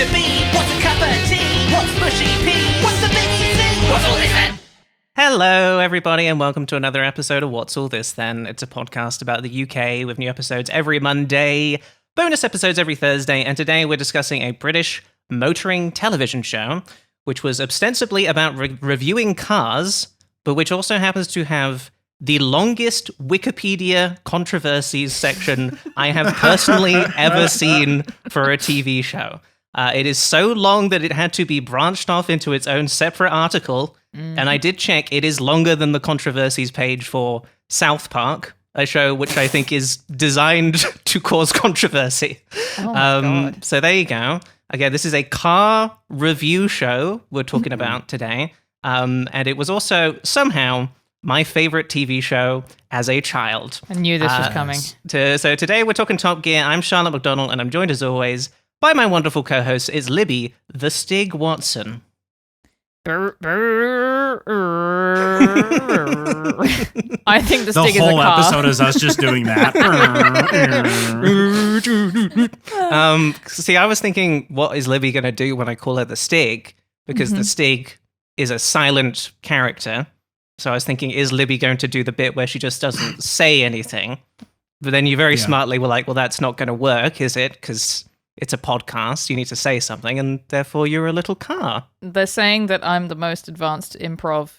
to be? What's a cup of tea? What's mushy pea? What's the biggie thing? What's all this then? Hello, everybody, and welcome to another episode of What's All This Then? It's a podcast about the UK with new episodes every Monday, bonus episodes every Thursday, and today we're discussing a British motoring television show, which was ostensibly about reviewing cars, but which also happens to have the longest Wikipedia controversies section I have personally ever seen for a TV show. It is so long that it had to be branched off into its own separate article, and I did check, it is longer than the controversies page for South Park, a show which I think is designed to cause controversy. Oh my God. So there you go. Again, this is a car review show we're talking about today, and it was also somehow my favorite TV show as a child. I knew this was coming. So today we're talking Top Gear. I'm Charlotte McDonald, and I'm joined as always by my wonderful co-host, is Libby, the Stig Watson. I think the Stig is a car. The whole episode is us just doing that. See, I was thinking, what is Libby going to do when I call her the Stig? Because the Stig is a silent character. So I was thinking, is Libby going to do the bit where she just doesn't say anything? But then you very smartly were like, well, that's not going to work, is it? Because it's a podcast, you need to say something, and therefore you're a little car. They're saying that I'm the most advanced improv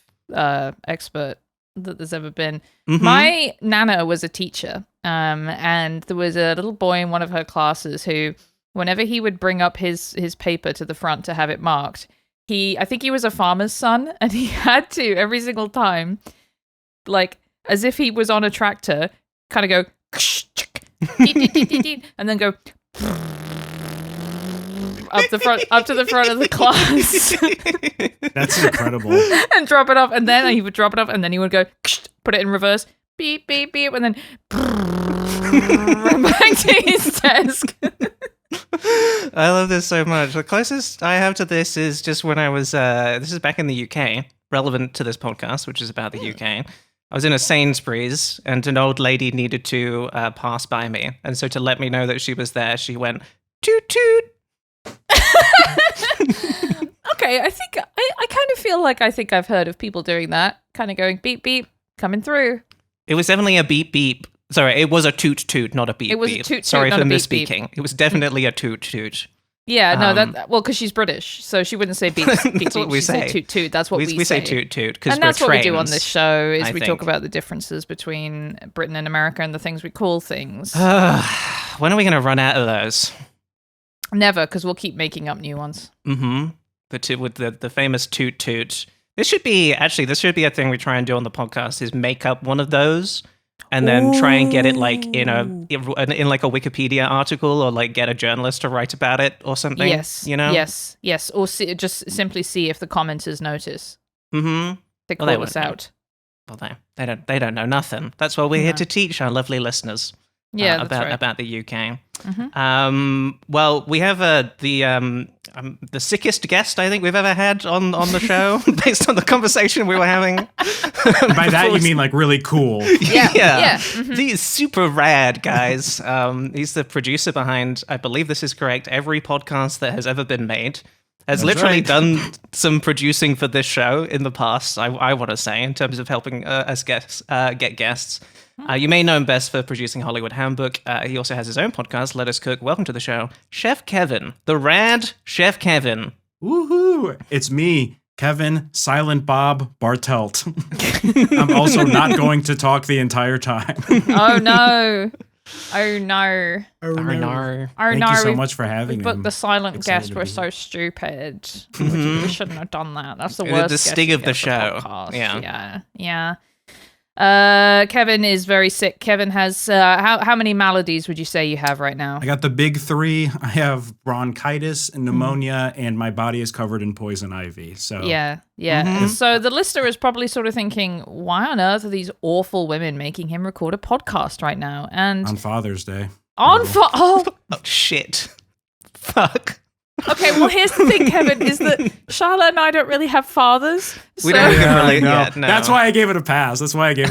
expert that there's ever been. My nana was a teacher, and there was a little boy in one of her classes who, whenever he would bring up his paper to the front to have it marked, I think he was a farmer's son, and he had to, every single time, like, as if he was on a tractor, kind of go, and then go up to the front of the class. That's incredible. And drop it off, and then he would drop it off, and then he would go, put it in reverse, beep, beep, beep, and then run back to his desk. I love this so much. The closest I have to this is just when I was, this is back in the UK, relevant to this podcast, which is about the UK. I was in a Sainsbury's, and an old lady needed to pass by me. And so to let me know that she was there, she went, toot toot. Okay, I think, I kind of feel like I think I've heard of people doing that, kind of going beep, beep, coming through. It was definitely a beep, beep. Sorry, it was a toot toot, not a beep beep. It was a toot toot, Sorry not for a beep, misspeaking. It was definitely a toot toot. Yeah, no, well, because she's British, so she wouldn't say beep, beep, That's what we she'd say say. toot toot. That's what we say. We say toot toot because and that's what we do on this show, is I we think. talk about the differences between Britain and America and the things we call things. When are we going to run out of those? Never, because we'll keep making up new ones. With the famous toot toot. This should be a thing we try and do on the podcast, is make up one of those and then try and get it like in like a Wikipedia article, or like get a journalist to write about it or something. Yes. You know? Yes. Or just simply see if the commenters notice. To call us out. Well, they don't know nothing. That's what we're here to teach our lovely listeners. Yeah, about the UK. Well, we have the sickest guest I think we've ever had on the show, based on the conversation we were having. By that you mean like really cool? Yeah. These super rad guys. He's the producer behind, I believe this is correct, every podcast that has ever been made. Has literally done some producing for this show in the past, I want to say, in terms of helping us get guests. You may know him best for producing Hollywood Handbook. He also has his own podcast, Let Us Cook. Welcome to the show, Chef Kevin, the rad Chef Kevin. Woohoo! It's me, Kevin Silent Bob Bartelt. I'm also not going to talk the entire time. Oh no. Thank you so much for having me. But the silent guests were so stupid. We shouldn't have done that. That's the worst. The Stig of the show. Yeah. Kevin is very sick. Kevin has how many maladies would you say you have right now? I got the big three. I have bronchitis and pneumonia, and my body is covered in poison ivy. So yeah. So the listener is probably sort of thinking, why on earth are these awful women making him record a podcast right now? And on Father's Day. Oh shit. Fuck. Okay, well, here's the thing, Kevin, is that Charlotte and I don't really have fathers. We don't even really yet. No. That's why I gave it a pass. I was like, hey,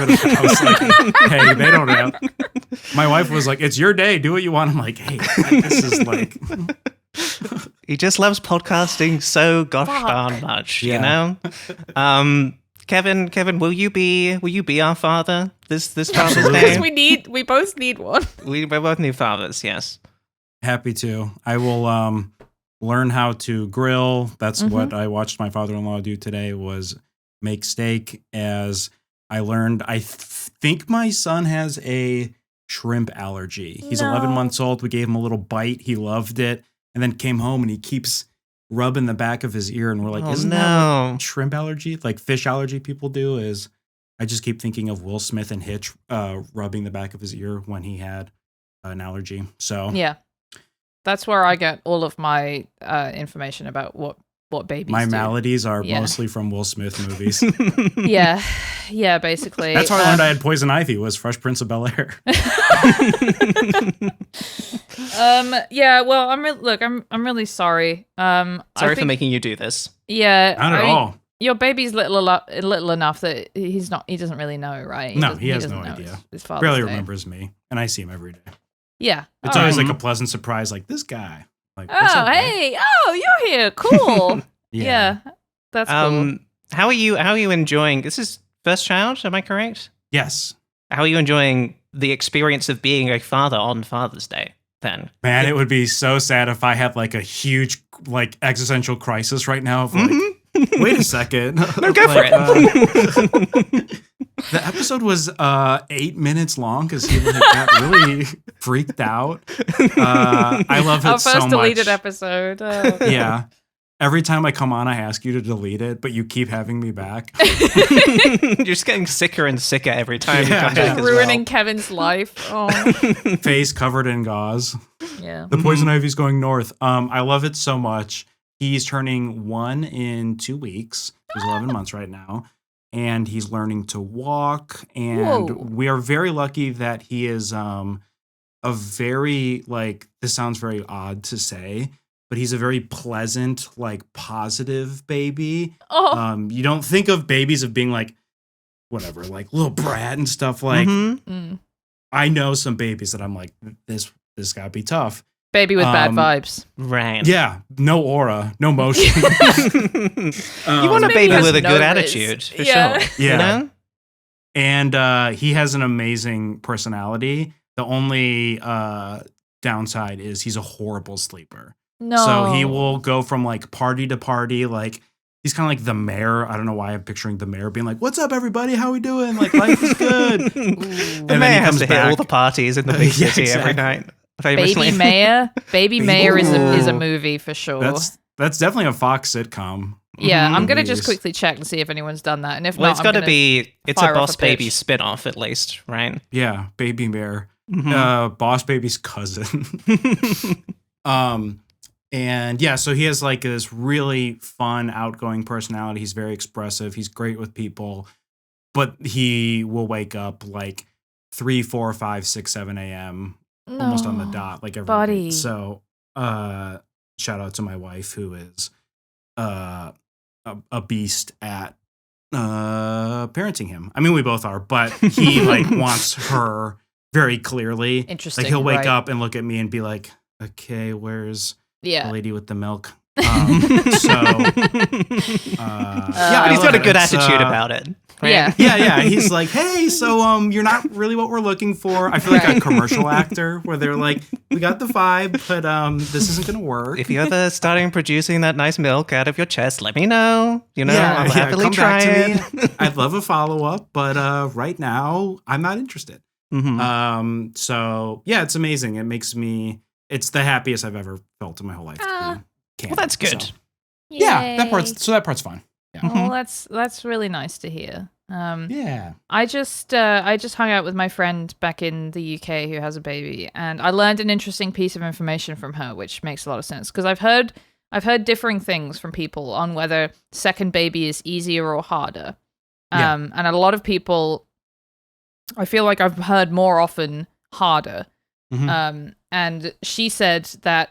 they don't have. My wife was like, it's your day. Do what you want. I'm like, hey, this is like... He just loves podcasting so gosh Fuck. darn much, you Yeah. know? Kevin, will you be our father this Father's Absolutely. Day? we both need one. We both need fathers, yes. Happy to. I will learn how to grill. That's what I watched my father-in-law do today, was make steak. As I learned, I think my son has a shrimp allergy. He's 11 No. months old. We gave him a little bite. He loved it. And then came home and he keeps rubbing the back of his ear. And we're like, Oh, isn't that no. what shrimp allergy, like fish allergy people do? Is I just keep thinking of Will Smith and Hitch rubbing the back of his ear when he had an allergy. So Yeah. That's where I get all of my information about what babies my do. maladies are Yeah. mostly from Will Smith movies. Yeah, basically. That's how I learned I had poison ivy, was Fresh Prince of Bel-Air. Yeah, well, I'm really sorry. Sorry I for think, making you do this. Yeah. Not at I mean, all. Your baby's little enough that he doesn't really know, right? No, he has doesn't no know idea. his Father's Barely Day. remembers me, and I see him every day. Yeah. It's All always right. like a pleasant surprise, like this guy. Like, what's Oh, up, man? hey. Oh, you're here. Cool. yeah. That's cool. How are you enjoying this is first child, am I correct? Yes. How are you enjoying the experience of being a father on Father's Day then? Man, it would be so sad if I had like a huge like existential crisis right now of like, wait a second. No, go for it. The episode was 8 minutes long because he like, got really freaked out. I love it Our so first much. deleted episode. Oh. Yeah. Every time I come on, I ask you to delete it, but you keep having me back. You're just getting sicker and sicker every time you Yeah. come back Just as ruining well. Kevin's life. Oh, Face covered in gauze. yeah. The poison ivy's going north. I love it so much. He's turning 1 in 2 weeks. He's 11 months right now. And he's learning to walk. And Whoa. we are very lucky that he is a very, like, this sounds very odd to say, but he's a very pleasant, like, positive baby. Oh. You don't think of babies of being like, whatever, like little brat and stuff. Like, Mhm. Mm. I know some babies that I'm like, this gotta be tough. Baby with bad Um, vibes. Right. Yeah, no aura, no motion. You want a Maybe baby has with a good no attitude, for Yeah. sure. Yeah. You know? And he has an amazing personality. The only downside is he's a horrible sleeper. No. So he will go from like party to party. Like he's kind of like the mayor. I don't know why I'm picturing the mayor being like, "What's up, everybody? How we doing? Like life is good." The And then mayor he has comes to hit all back. the parties in the big Yeah, city every exactly. night. Famously. Baby Mayor. Baby Mayor is a Ooh. movie for sure. That's definitely a Fox sitcom. yeah, Mhm. I'm gonna just Movies. quickly check and see if anyone's done that, and if Well, not, it's I'm got to gonna- be. It's fire a off Boss a Baby pitch. spin-off, at least, right? Yeah, Baby Mayor. Mhm. Boss Baby's cousin. And yeah, so he has like this really fun, outgoing personality. He's very expressive. He's great with people, but he will wake up like 3, 4, 5, 6, 7 a.m. almost on the No. dot, like every buddy. night. So shout out to my wife, who is a beast at parenting him. I mean, we both are, but he like wants her very clearly. Interesting. Like he'll wake right. up and look at me and be like, "Okay, where's the Yeah. lady with the milk?" But He's got a good attitude about it. Right? Yeah. yeah. He's like, "Hey, so you're not really what we're looking for." I feel like a Right. commercial actor where they're like, "We got the vibe, but this isn't gonna work." If you're ever starting producing that nice milk out of your chest, let me know. You know, I'll happily come try back it. to me. I'd love a follow up, but right now I'm not interested. Mhm. So yeah, it's amazing. It makes me. It's the happiest I've ever felt in my whole life. to be Ah. candid. Well, that's good. So, yeah, that Yay. part's fun. Yeah. Mm-hmm. Oh, that's really nice to hear. Yeah. I just hung out with my friend back in the UK who has a baby, and I learned an interesting piece of information from her, which makes a lot of sense because I've heard differing things from people on whether second baby is easier or harder. Yeah. And a lot of people, I feel like I've heard more often harder. Mhm. And she said that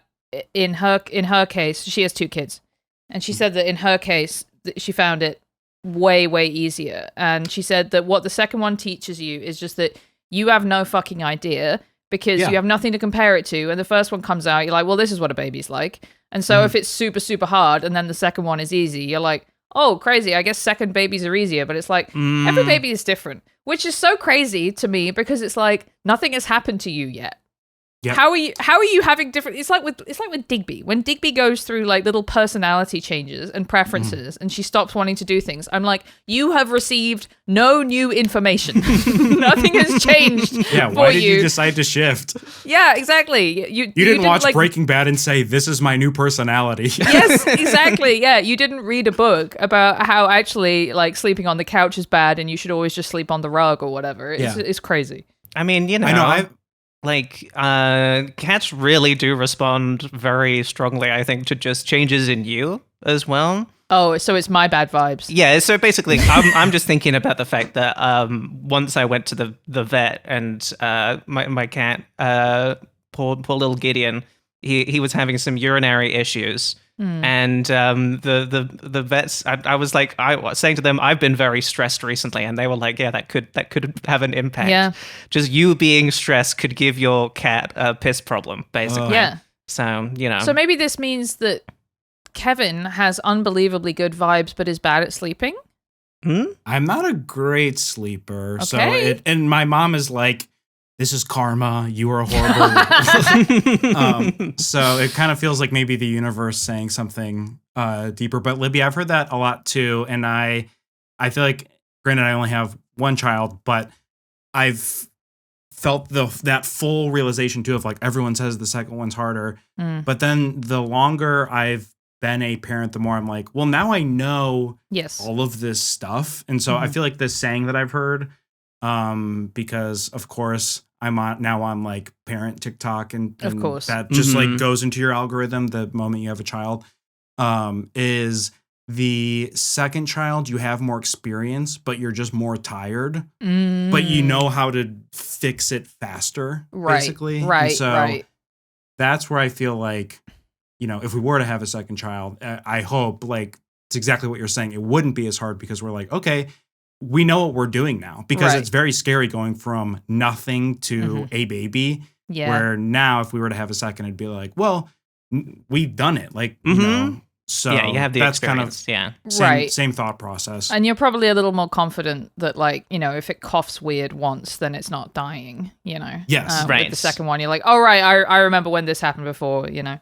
in her case, she has 2 kids, and she said that in her case she found it way easier. And she said that what the second one teaches you is just that you have no fucking idea, because you have nothing to compare it to. And the first one comes out, you're like, well, this is what a baby's like. And so if it's super, super hard and then the second one is easy, you're like, oh, crazy. I guess second babies are easier. But it's like, every baby is different, which is so crazy to me because it's like nothing has happened to you yet. Yep. How are you having different? It's like with Digby. When Digby goes through like little personality changes and preferences, and she stops wanting to do things, I'm like, you have received no new information. Nothing has changed. Yeah, why did you decide to shift? Yeah, exactly. You didn't watch Breaking Bad and say, this is my new personality. Yes, exactly. Yeah, you didn't read a book about how actually like sleeping on the couch is bad and you should always just sleep on the rug or whatever. It's crazy. I mean, you know. I know. Cats really do respond very strongly, I think, to just changes in you as well. Oh, so it's my bad vibes. Yeah, so basically, I'm just thinking about the fact that once I went to the vet and my cat, poor little Gideon, he was having some urinary issues. And the vets, I was like, I was saying to them, I've been very stressed recently, and they were like, yeah, that could have an impact. Yeah, just you being stressed could give your cat a piss problem, basically. Yeah. So So maybe this means that Kevin has unbelievably good vibes, but is bad at sleeping. I'm not a great sleeper, and my mom is like, this is karma. You are horrible. So it kind of feels like maybe the universe saying something deeper. But Libby, I've heard that a lot too. And I feel like, granted, I only have one child, but I've felt that full realization too of like everyone says the second one's harder. But then the longer I've been a parent, the more I'm like, well, now I know all of this stuff. And so I feel like this saying that I've heard, because of course I'm on like parent TikTok and of course that just like goes into your algorithm the moment you have a child, is the second child, you have more experience, but you're just more tired, but you know how to fix it faster, basically. Right. And so that's where I feel like, you know, if we were to have a second child, I hope like it's exactly what you're saying. It wouldn't be as hard because we're like, okay, we know what we're doing now, because it's very scary going from nothing to a baby. Yeah. Where now, if we were to have a second, it'd be like, well, we've done it. Like, you know, so yeah, you have the that's experience. Kind of same thought process. And you're probably a little more confident that, like, you know, if it coughs weird once, then it's not dying, you know? Yes. With the second one, you're like, oh, right, I remember when this happened before, you know?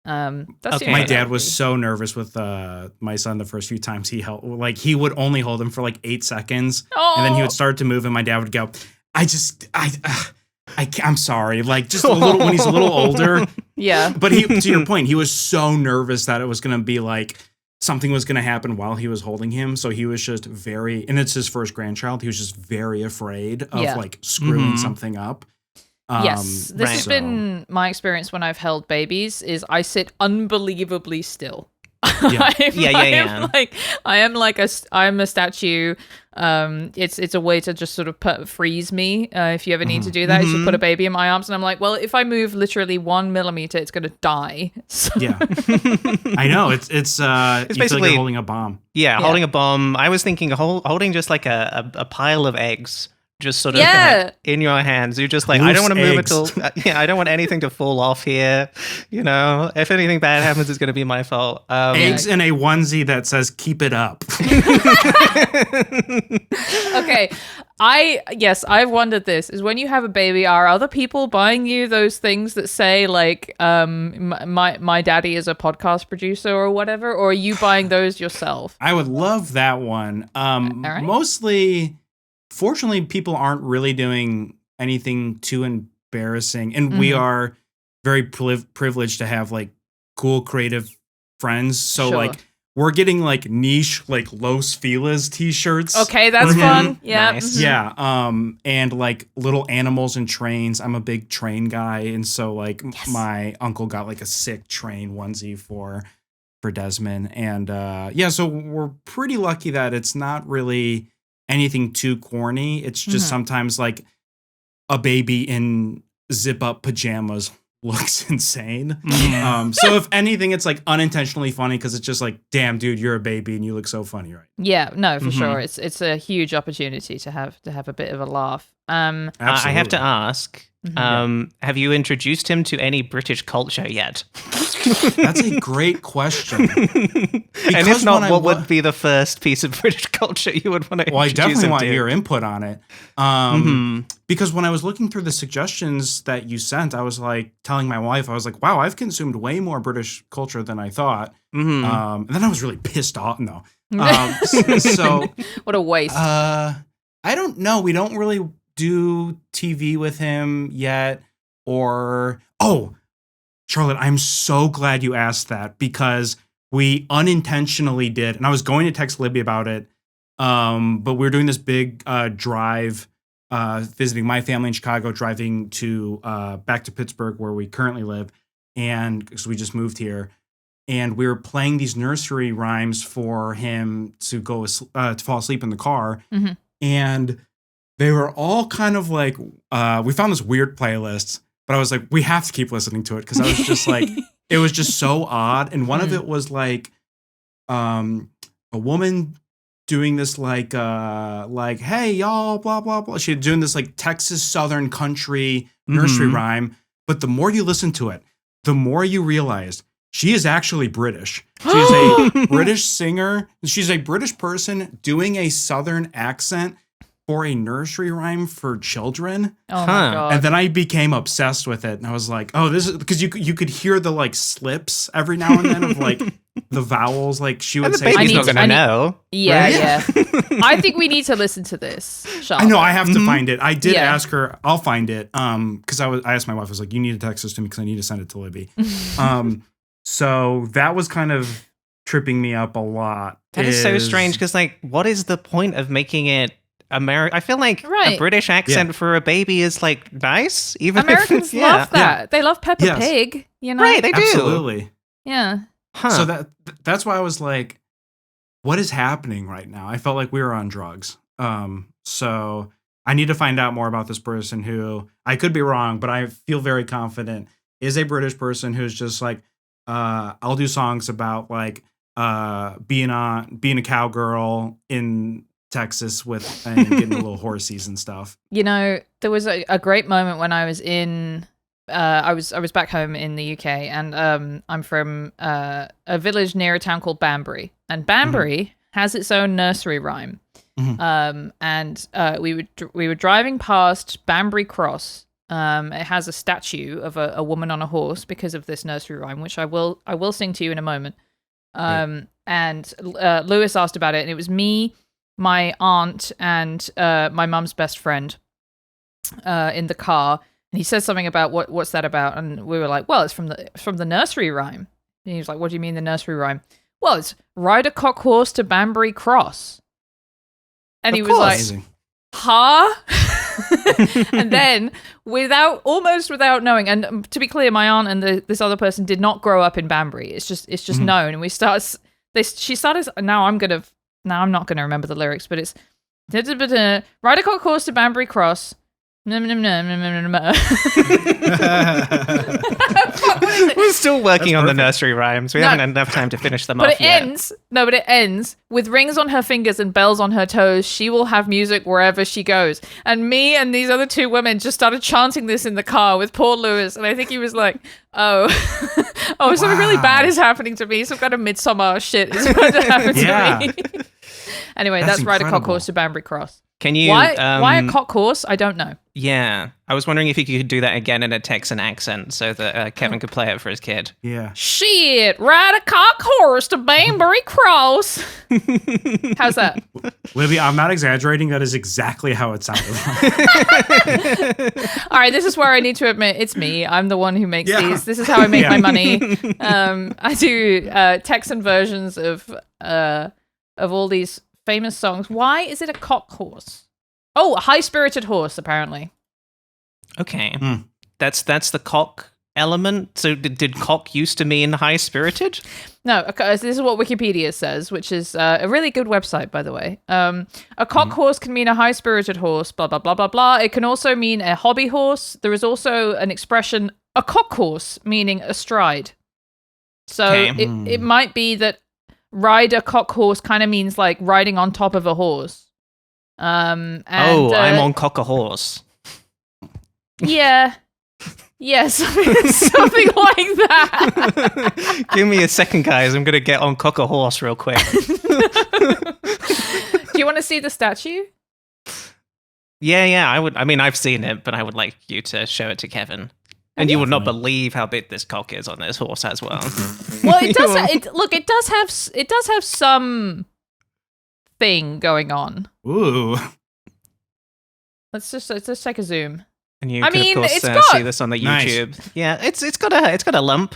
That's my dad was so nervous with my son the first few times he held, like he would only hold him for like 8 seconds, and then he would start to move, and my dad would go, I'm sorry, like just a little when he's a little older. Yeah. But to your point, he was so nervous that it was going to be like something was going to happen while he was holding him, so he was just and it's his first grandchild. He was just very afraid of like screwing something up. Yes, this has been my experience when I've held babies. Is I sit unbelievably still. I'm a statue. It's a way to just sort of freeze me. If you ever need to do that, is just put a baby in my arms, and I'm like, well, if I move literally 1 millimeter, it's gonna die. So. Yeah, I know. It's basically like holding a bomb. Yeah, holding a bomb. I was thinking holding just like a pile of eggs. Just sort of in your hands. You're just like, I don't want to move it till, I don't want anything to fall off here. You know, if anything bad happens, it's going to be my fault. Eggs in a onesie that says, keep it up. Okay. I've wondered this, is when you have a baby, are other people buying you those things that say like, my daddy is a podcast producer or whatever, or are you buying those yourself? I would love that one. Right. Mostly, fortunately, people aren't really doing anything too embarrassing. And we are very privileged to have like cool, creative friends. So like we're getting like niche, like Los Feliz t-shirts. Okay, that's fun. Yeah. Nice. Yeah. And like little animals and trains. I'm a big train guy. And so like my uncle got like a sick train onesie for Desmond. And so we're pretty lucky that it's not really anything too corny. It's just sometimes like a baby in zip up pajamas looks insane. So if anything, it's like unintentionally funny because it's just like, damn, dude, you're a baby and you look so funny, right? Yeah, no, for sure. It's a huge opportunity to have a bit of a laugh. I have to ask, have you introduced him to any British culture yet? That's a great question. And if not, what would be the first piece of British culture you would want to Well, I introduce definitely him want to? your input on it. Because when I was looking through the suggestions that you sent, I was like telling my wife, I was like, wow, I've consumed way more British culture than I thought. And then I was really pissed off. No. So What a waste. I don't know. We don't really do TV with him yet. Charlotte, I'm so glad you asked that because we unintentionally did. And I was going to text Libby about it. But we were doing this big drive, visiting my family in Chicago, driving to back to Pittsburgh where we currently live. And because we just moved here. And we were playing these nursery rhymes for him to go to fall asleep in the car. And they were all kind of like, we found this weird playlist, but I was like, we have to keep listening to it because I was just like, it was just so odd. And one of it was like a woman doing this like, hey, y'all, blah, blah, blah. She was doing this like Texas Southern country nursery rhyme. But the more you listen to it, the more you realize she is actually British. She is a British singer. She's a British person doing a Southern accent for a nursery rhyme for children. Oh my God. And then I became obsessed with it. And I was like, oh, this is because you could hear the like slips every now and then of like the vowels. Like she would And the say, baby's not going to know. Yeah. I think we need to listen to this, Charlotte. I know I have to find it. I did ask her. I'll find it. Because I asked my wife. I was like, you need to text this to me because I need to send it to Libby. So that was kind of tripping me up a lot. That is so strange because, like, what is the point of making it American? I feel like a British accent for a baby is like nice. Even Americans love that. Yeah. They love Peppa Pig. You know, right? They do. Absolutely. Yeah. So that's why I was like, what is happening right now? I felt like we were on drugs. So I need to find out more about this person who I could be wrong, but I feel very confident is a British person who's just like, I'll do songs about like being a cowgirl in Texas and getting a little horsies and stuff. You know, there was a great moment when I was in I was back home in the UK, and I'm from a village near a town called Banbury, and Banbury has its own nursery rhyme. And we were driving past Banbury Cross. It has a statue of a woman on a horse because of this nursery rhyme, which I will sing to you in a moment. And Lewis asked about it, and it was me, my aunt, and my mum's best friend in the car. And he said something about what's that about, and we were like, well, it's from the nursery rhyme. And he was like, what do you mean the nursery rhyme? Well, it's ride a cock horse to Banbury Cross. And he was like, huh? And then almost without knowing, and to be clear, my aunt and this other person did not grow up in Banbury. It's just known. And she started, now I'm not gonna remember the lyrics, but it's ride a cock horse to Banbury Cross. We're still working on the nursery rhymes. We haven't had enough time to finish them off yet. But it ends with rings on her fingers and bells on her toes. She will have music wherever she goes. And me and these other two women just started chanting this in the car with poor Lewis. And I think he was like, something really bad is happening to me. Some kind of midsummer shit is going to happen to me. Anyway, that's ride a cock horse to Banbury Cross. Can you? Why a cock horse? I don't know. Yeah, I was wondering if you could do that again in a Texan accent so that Kevin could play it for his kid. Yeah. Shit, ride a cock horse to Banbury Cross. How's that? Libby, I'm not exaggerating. That is exactly how it sounded. All right, this is where I need to admit it's me. I'm the one who makes these. This is how I make my money. I do Texan versions of all these famous songs. Why is it a cock horse? Oh, a high-spirited horse, apparently. Okay. That's the cock element. So did cock used to mean high-spirited? No, this is what Wikipedia says, which is a really good website, by the way. A cock horse can mean a high-spirited horse, blah, blah, blah, blah, blah. It can also mean a hobby horse. There is also an expression, a cock horse, meaning astride. So Okay. it might be that ride a cock horse kind of means like riding on top of a horse. And, I'm on cock a horse. Yeah. Yes, something like that. Give me a second, guys. I'm gonna get on cock a horse real quick. Do you want to see the statue? Yeah, I would. I mean, I've seen it, but I would like you to show it to Kevin. And you would not believe how big this cock is on this horse as well. Well, it does. It does have some thing going on. Ooh. Let's just take a zoom. And you I can, mean, of course, it's got- see this on the Nice. YouTube. Yeah, it's got a lump.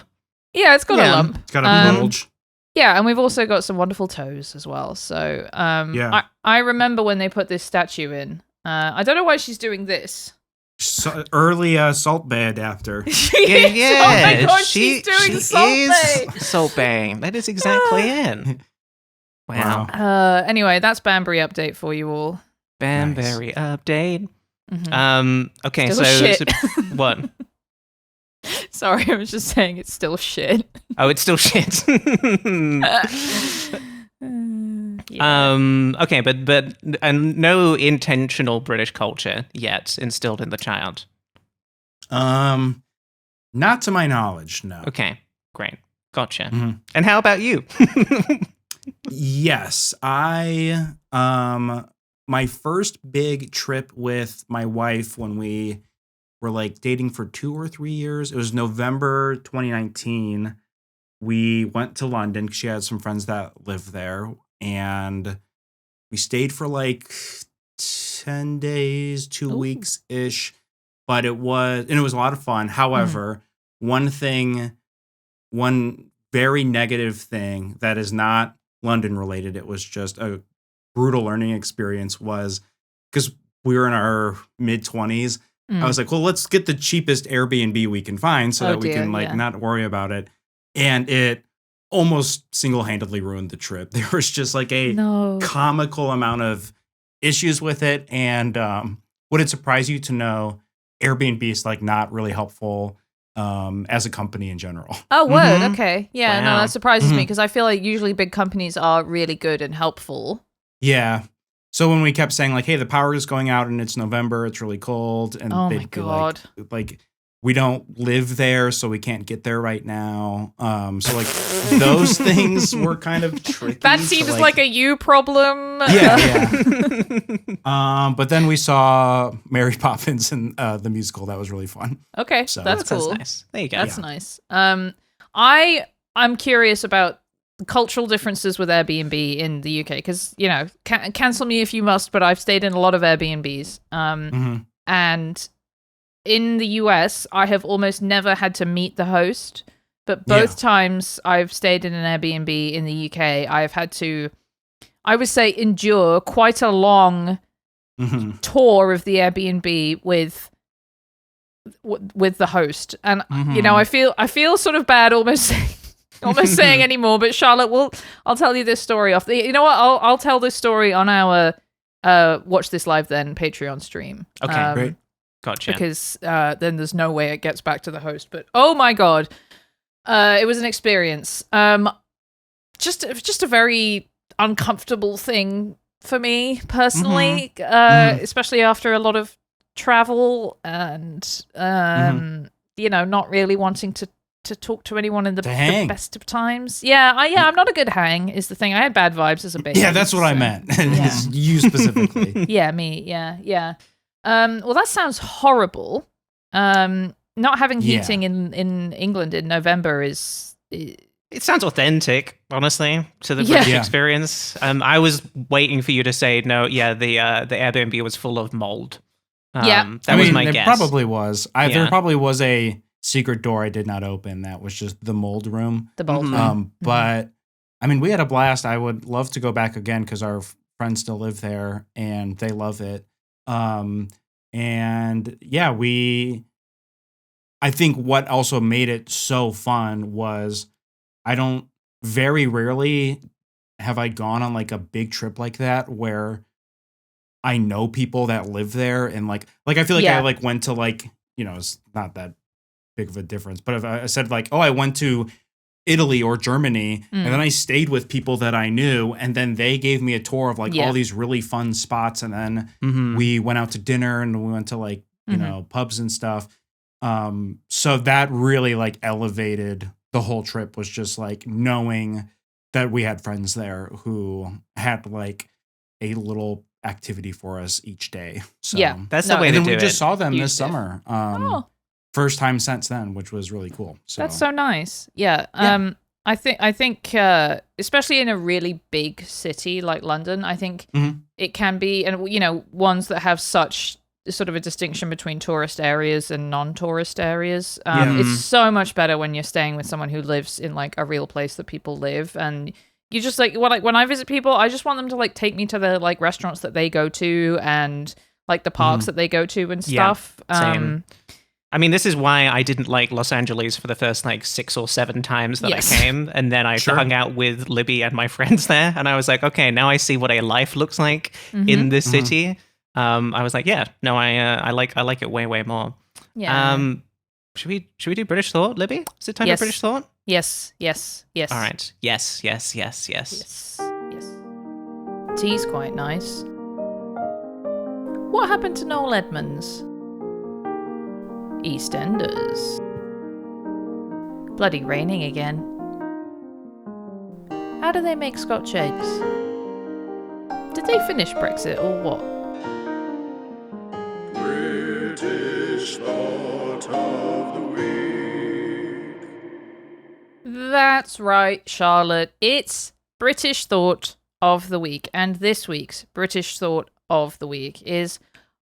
Yeah, it's got a Yeah. lump. It's got a bulge. Yeah, and we've also got some wonderful toes as well. So, Yeah. I remember when they put this statue in. I don't know why she's doing this. Early salt bay adapter. Yeah, Oh my god, she she's doing is Salt Bae. Salt Bae. That is exactly it. Wow. Anyway, that's Banbury update for you all. Banbury update. Mhm. Okay, Still so shit. what? Sorry, I was just saying it's still shit. Oh, it's still shit. Yeah. Okay, but and no intentional British culture yet instilled in the child. Not to my knowledge, no. Okay, great, gotcha. Mhm. And how about you? Yes, I my first big trip with my wife when we were like dating for 2 or 3 years. It was November 2019. We went to London because she had some friends that live there, and we stayed for like 10 days, 2 Ooh. weeks ish. But it was a lot of fun. However, one very negative thing that is not London related, it was just a brutal learning experience, was because we were in our mid 20s. I was like, well, let's get the cheapest Airbnb we can find so Oh, that we dear, can like yeah. not worry about it. And it almost single-handedly ruined the trip. There was just like a No. comical amount of issues with it. And would it surprise you to know Airbnb is like not really helpful as a company in general? Oh, word. Mhm. Okay. Yeah, no, Wow. that surprises me Mhm. because I feel like usually big companies are really good and helpful. Yeah. So when we kept saying like, hey, the power is going out and it's November, it's really cold. And Oh my they'd be like, God. we don't live there, so we can't get there right now. So like those things were kind of tricky. That to, seems like a you problem. Yeah. But then we saw Mary Poppins and the musical. That was really fun. Okay, So- that's That's cool. nice. There you go. That's nice. I'm curious about cultural differences with Airbnb in the UK because cancel me if you must, but I've stayed in a lot of Airbnbs. Mhm. And in the US, I have almost never had to meet the host, but both times I've stayed in an Airbnb in the UK, I've had to, I would say, endure quite a long Mhm. tour of the Airbnb with the host, and I feel sort of bad almost saying anymore. But Charlotte, I'll tell you this story off. You know what? I'll tell this story on our Watch This Live Then Patreon stream. Okay, Great. Gotcha. Because then there's no way it gets back to the host. But oh my god, it was an experience. Just a very uncomfortable thing for me personally, especially after a lot of travel and not really wanting to talk to anyone in the best of times. I'm not a good hang is the thing. I had bad vibes as a baby. Yeah, that's what I meant. It's you specifically. Me. Yeah. Well, that sounds horrible. Not having heating in England in November is. It sounds authentic, honestly, to the British Yeah. experience. I was waiting for you to say no. Yeah, the Airbnb was full of mold. That was my it guess. probably was. Yeah. There probably was a secret door I did not open that was just the mold room. The bold Mhm. room. But I mean, we had a blast. I would love to go back again because our friends still live there and they love it. And yeah, I think what also made it so fun was very rarely have I gone on like a big trip like that where I know people that live there and like I feel like Yeah. I like went to like, it's not that big of a difference. But if I said like, oh, I went to Italy or Germany, and then I stayed with people that I knew, and then they gave me a tour of like all these really fun spots, and then we went out to dinner and we went to like you know pubs and stuff. So that really like elevated the whole trip, was just like knowing that we had friends there who had like a little activity for us each day. So that's the way to and then do we it. just saw them this summer. First time since then, which was really cool. So That's so nice. Yeah. I think especially in a really big city like London, I think it can be, and you know, ones that have such sort of a distinction between tourist areas and non-tourist areas. It's so much better when you're staying with someone who lives in like a real place that people live, and you just like when I visit people, I just want them to like take me to the like restaurants that they go to and like the parks that they go to and stuff. Same. I mean, this is why I didn't like Los Angeles for the first like 6 or 7 times that I came. And then I hung out with Libby and my friends there. And I was like, okay, now I see what a life looks like in this city. I was like, yeah, no, I like it way, way more. Yeah. Should we do British Thought, Libby? Is it time for British Thought? Yes. All right. Yes. Yes. Tea's quite nice. What happened to Noel Edmonds? EastEnders. Bloody raining again. How do they make Scotch eggs? Did they finish Brexit or what? British Thought of the Week. That's right, Charlotte. It's British Thought of the Week. And this week's British Thought of the Week is,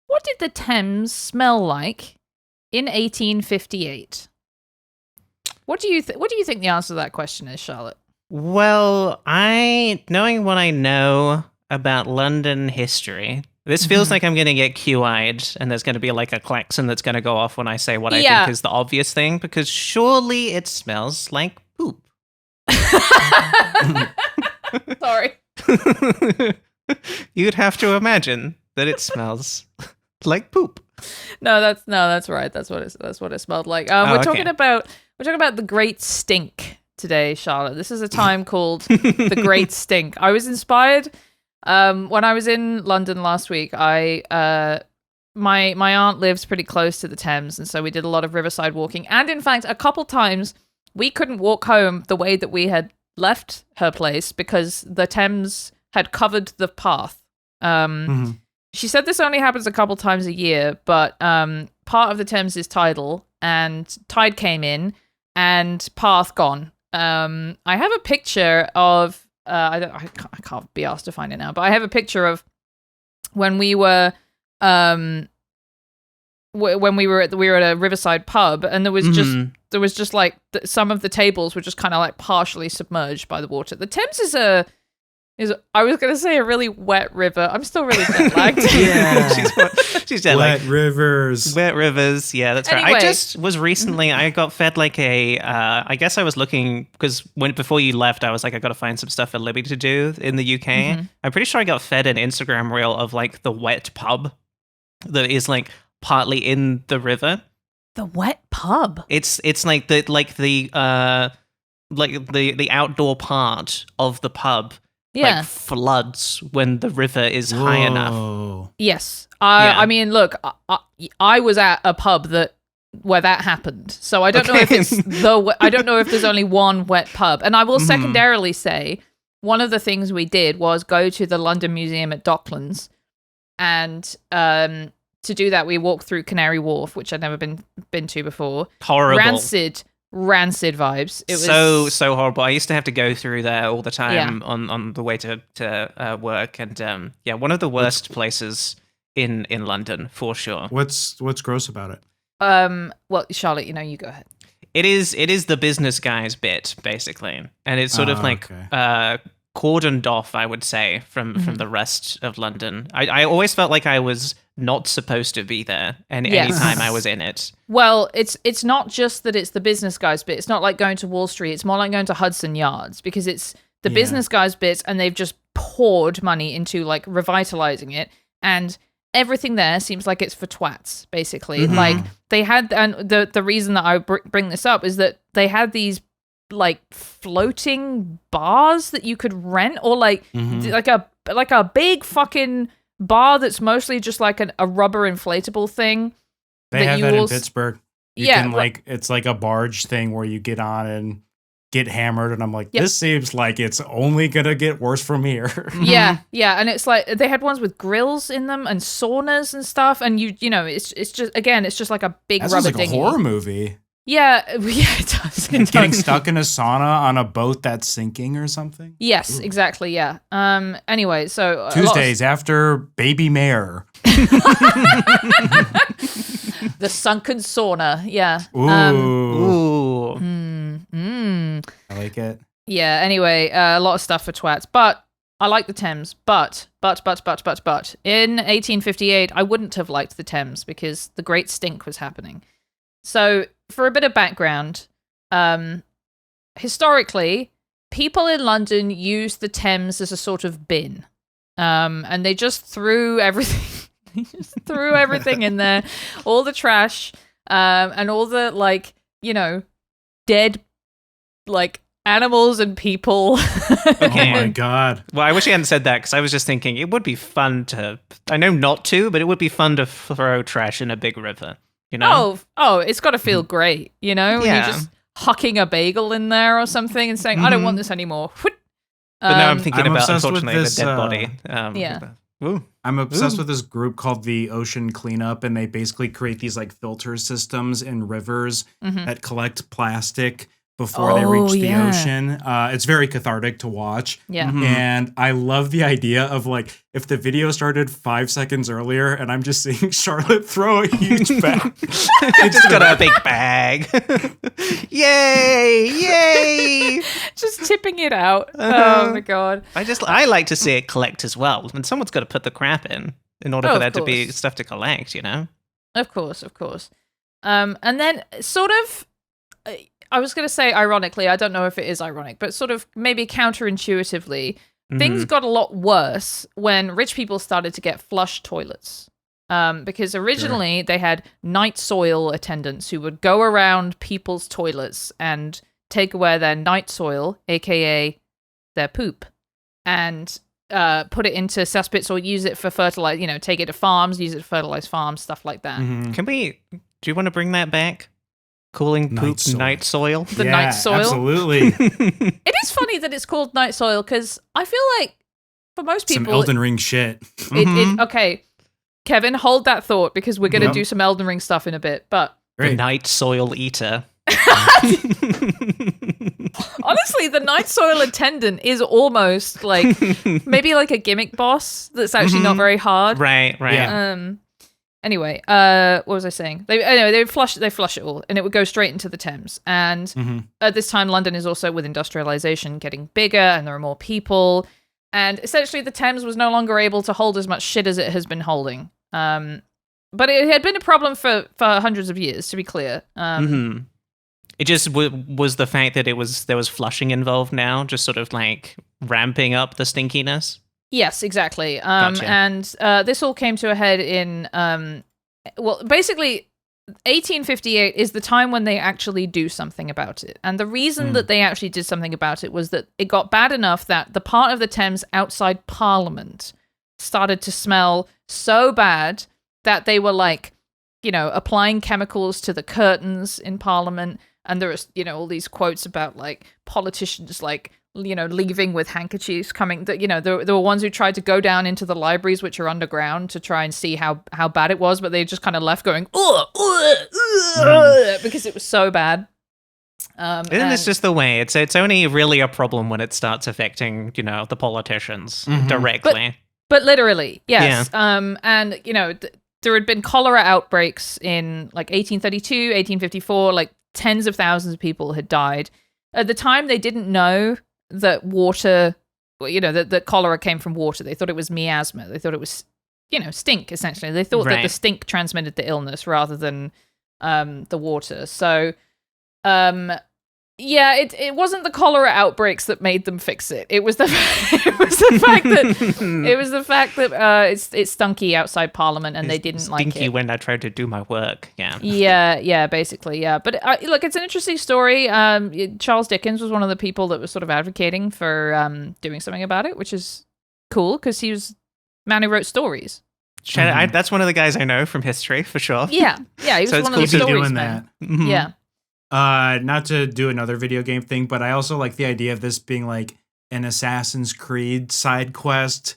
what did the Thames smell like in 1858? What do you think the answer to that question is, Charlotte? Well, knowing what I know about London history, this feels like I'm going to get cue-eyed, and there's going to be like a klaxon that's going to go off when I say what I think is the obvious thing, because surely it smells like poop. Sorry. You'd have to imagine that it smells like poop. That's right. That's what it smelled like. We're talking about the Great Stink today, Charlotte. This is a time called the Great Stink. I was inspired when I was in London last week. My aunt lives pretty close to the Thames, and so we did a lot of riverside walking. And in fact, a couple times we couldn't walk home the way that we had left her place because the Thames had covered the path. She said this only happens a couple times a year, but part of the Thames is tidal, and tide came in, and path gone. I have a picture of I can't be asked to find it now, but I have a picture of when we were at a riverside pub, and there was just like some of the tables were just kind of like partially submerged by the water. The Thames is I was going to say a really wet river. I'm still really jet lagged. she's jet lagged. Wet rivers. Yeah, that's right. Anyway. I just was recently, I got fed like I guess I was looking, because before you left, I was like, I got to find some stuff for Libby to do in the UK. I'm pretty sure I got fed an Instagram reel of like the wet pub that is like partly in the river. The wet pub. It's like the outdoor part of the pub. Like floods when the river is high enough. Yes. I mean, look, I was at a pub where that happened. So I don't know if it's I don't know if there's only one wet pub. And I will secondarily say, one of the things we did was go to the London Museum at Docklands, and to do that we walked through Canary Wharf, which I'd never been to before. Horrible. Rancid vibes. It was so horrible. I used to have to go through there all the time on the way to work, and one of the worst places in London for sure. What's gross about it? Well, Charlotte, you go ahead. It is the business guy's bit basically, and it's sort of like cordoned off, I would say, from the rest of London. I always felt like I was not supposed to be there any time I was in it. Well, it's not just that it's the business guys bit. It's not like going to Wall Street. It's more like going to Hudson Yards, because it's the business guys bit, and they've just poured money into like revitalizing it. And everything there seems like it's for twats, basically. Like they had, and the reason that I bring this up is that they had these like floating bars that you could rent, or like a big fucking bar that's mostly just like a rubber inflatable thing. They have that in Pittsburgh. You Yeah, can like it's like a barge thing where you get on and get hammered, and I'm like, this seems like it's only gonna get worse from here. yeah, and it's like they had ones with grills in them and saunas and stuff, and you know it's just like a big That rubber sounds like dinghy. a horror movie. Yeah, it does. It Getting does. stuck in a sauna on a boat that's sinking or something. Yes, exactly. Yeah. Anyway, so Tuesdays after Baby Mare. the sunken sauna. Yeah. Ooh, Ooh. I like it. Yeah. Anyway, a lot of stuff for twats, but I like the Thames. But in 1858, I wouldn't have liked the Thames because the Great Stink was happening. So, for a bit of background, historically, people in London used the Thames as a sort of bin, and they just threw everything. They just threw everything in there, all the trash, and all the dead animals and people. Okay. Oh my god. Well, I wish he hadn't said that because I was just thinking it would be fun to. I know not to, but it would be fun to throw trash in a big river. You know? Oh, it's got to feel great, you know, when Yeah. you're just hucking a bagel in there or something and saying, "I don't want this anymore." But now I'm thinking I'm about, obsessed with unfortunately, this, the dead body. Yeah. Ooh. I'm obsessed with this group called the Ocean Cleanup, and they basically create these like filter systems in rivers that collect plastic before they reach the ocean. It's very cathartic to watch. Yeah. And I love the idea of like if the video started 5 seconds earlier and I'm just seeing Charlotte throw a huge bag. I just got a big bag. Yay! Just tipping it out. Oh my god. I like to see it collect as well. And someone's got to put the crap in order Oh, for of there to be course. stuff to collect, you know? Of course. And then sort of, I was going to say ironically, I don't know if it is ironic, but sort of maybe counterintuitively, things got a lot worse when rich people started to get flush toilets. Because originally they had night soil attendants who would go around people's toilets and take away their night soil, aka their poop, and put it into cesspits or use it for fertilize. Take it to farms, use it to fertilize farms, stuff like that. Do you want to bring that back? Calling poop night soil? The night soil. Absolutely. It is funny that it's called night soil because I feel like for most people, Some Elden Ring shit. okay, Kevin, hold that thought because we're going to do some Elden Ring stuff in a bit. But The night soil eater. honestly, the night soil attendant is almost like maybe like a gimmick boss that's actually not very hard. Right. Yeah. Anyway, what was I saying? They flush it all, and it would go straight into the Thames. And at this time, London is also with industrialization getting bigger, and there are more people. And essentially, the Thames was no longer able to hold as much shit as it has been holding. But it had been a problem for hundreds of years, to be clear. It just was the fact that there was flushing involved now, just sort of like ramping up the stinkiness. Yes, exactly. Gotcha. And this all came to a head in, basically, 1858 is the time when they actually do something about it. And the reason that they actually did something about it was that it got bad enough that the part of the Thames outside Parliament started to smell so bad that they were like, applying chemicals to the curtains in Parliament. And there was, all these quotes about like politicians like, leaving with handkerchiefs coming that, there were ones who tried to go down into the libraries, which are underground, to try and see how bad it was. But they just kind of left going, because it was so bad. Isn't this just the way? It's only really a problem when it starts affecting, the politicians directly. But literally, yes. And, there had been cholera outbreaks in like 1832, 1854, like tens of thousands of people had died. At the time, they didn't know that water, that cholera came from water. They thought it was miasma. They thought it was, stink, essentially. They thought that the stink transmitted the illness rather than the water. So Yeah, it wasn't the cholera outbreaks that made them fix it. It was the fact that it's stunky outside Parliament and they didn't like it. Stinky when I tried to do my work. Yeah. Yeah, basically, yeah. But look, it's an interesting story. Charles Dickens was one of the people that was sort of advocating for doing something about it, which is cool because he was a man who wrote stories. That's one of the guys I know from history for sure. Yeah, he was So one it's of the cool stories doing men. that. Mhm. Yeah. Not to do another video game thing, but I also like the idea of this being like an Assassin's Creed side quest,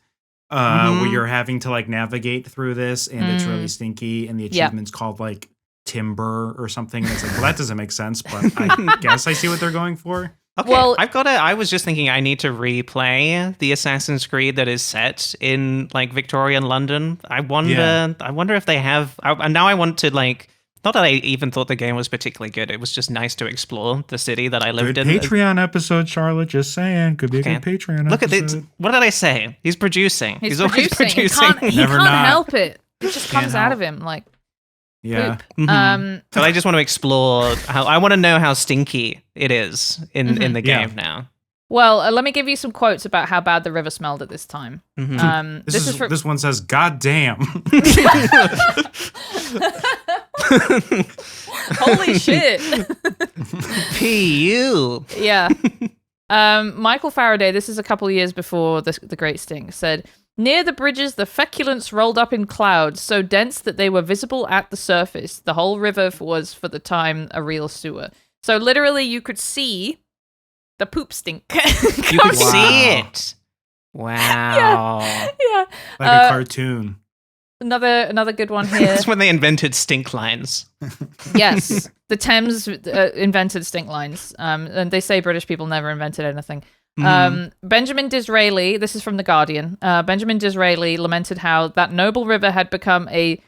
where you're having to like navigate through this, and it's really stinky, and the achievement's called like Timber or something. And it's like, well, that doesn't make sense, but I guess I see what they're going for. Okay, Well- I was just thinking I need to replay the Assassin's Creed that is set in like Victorian London. I wonder if they have. Now I want to like. Not that I even thought the game was particularly good. It was just nice to explore the city that I lived Good in. Patreon episode, Charlotte. Just saying, could be a Okay. good Patreon Look episode. at this. What did I say? He's producing. He's always producing. He Never can't not. help it. It just comes Can't out help. of him like Yeah. poop. Mhm. So I just want to explore how. I want to know how stinky it is in the Yeah. game now. Well, let me give you some quotes about how bad the river smelled at this time. Mhm. This is from This one says, "God damn." holy shit. Pu. Yeah. Michael Faraday, this is a couple of years before the Great Stink, said, near the bridges, the feculence rolled up in clouds, so dense that they were visible at the surface. The whole river was, for the time, a real sewer. So literally, you could see the poop stink. You could Wow. see it. Wow. Yeah. Like a cartoon. Another good one here. That's when they invented stink lines. Yes, the Thames invented stink lines, and they say British people never invented anything. Benjamin Disraeli, this is from The Guardian, Benjamin Disraeli lamented how that noble river had become a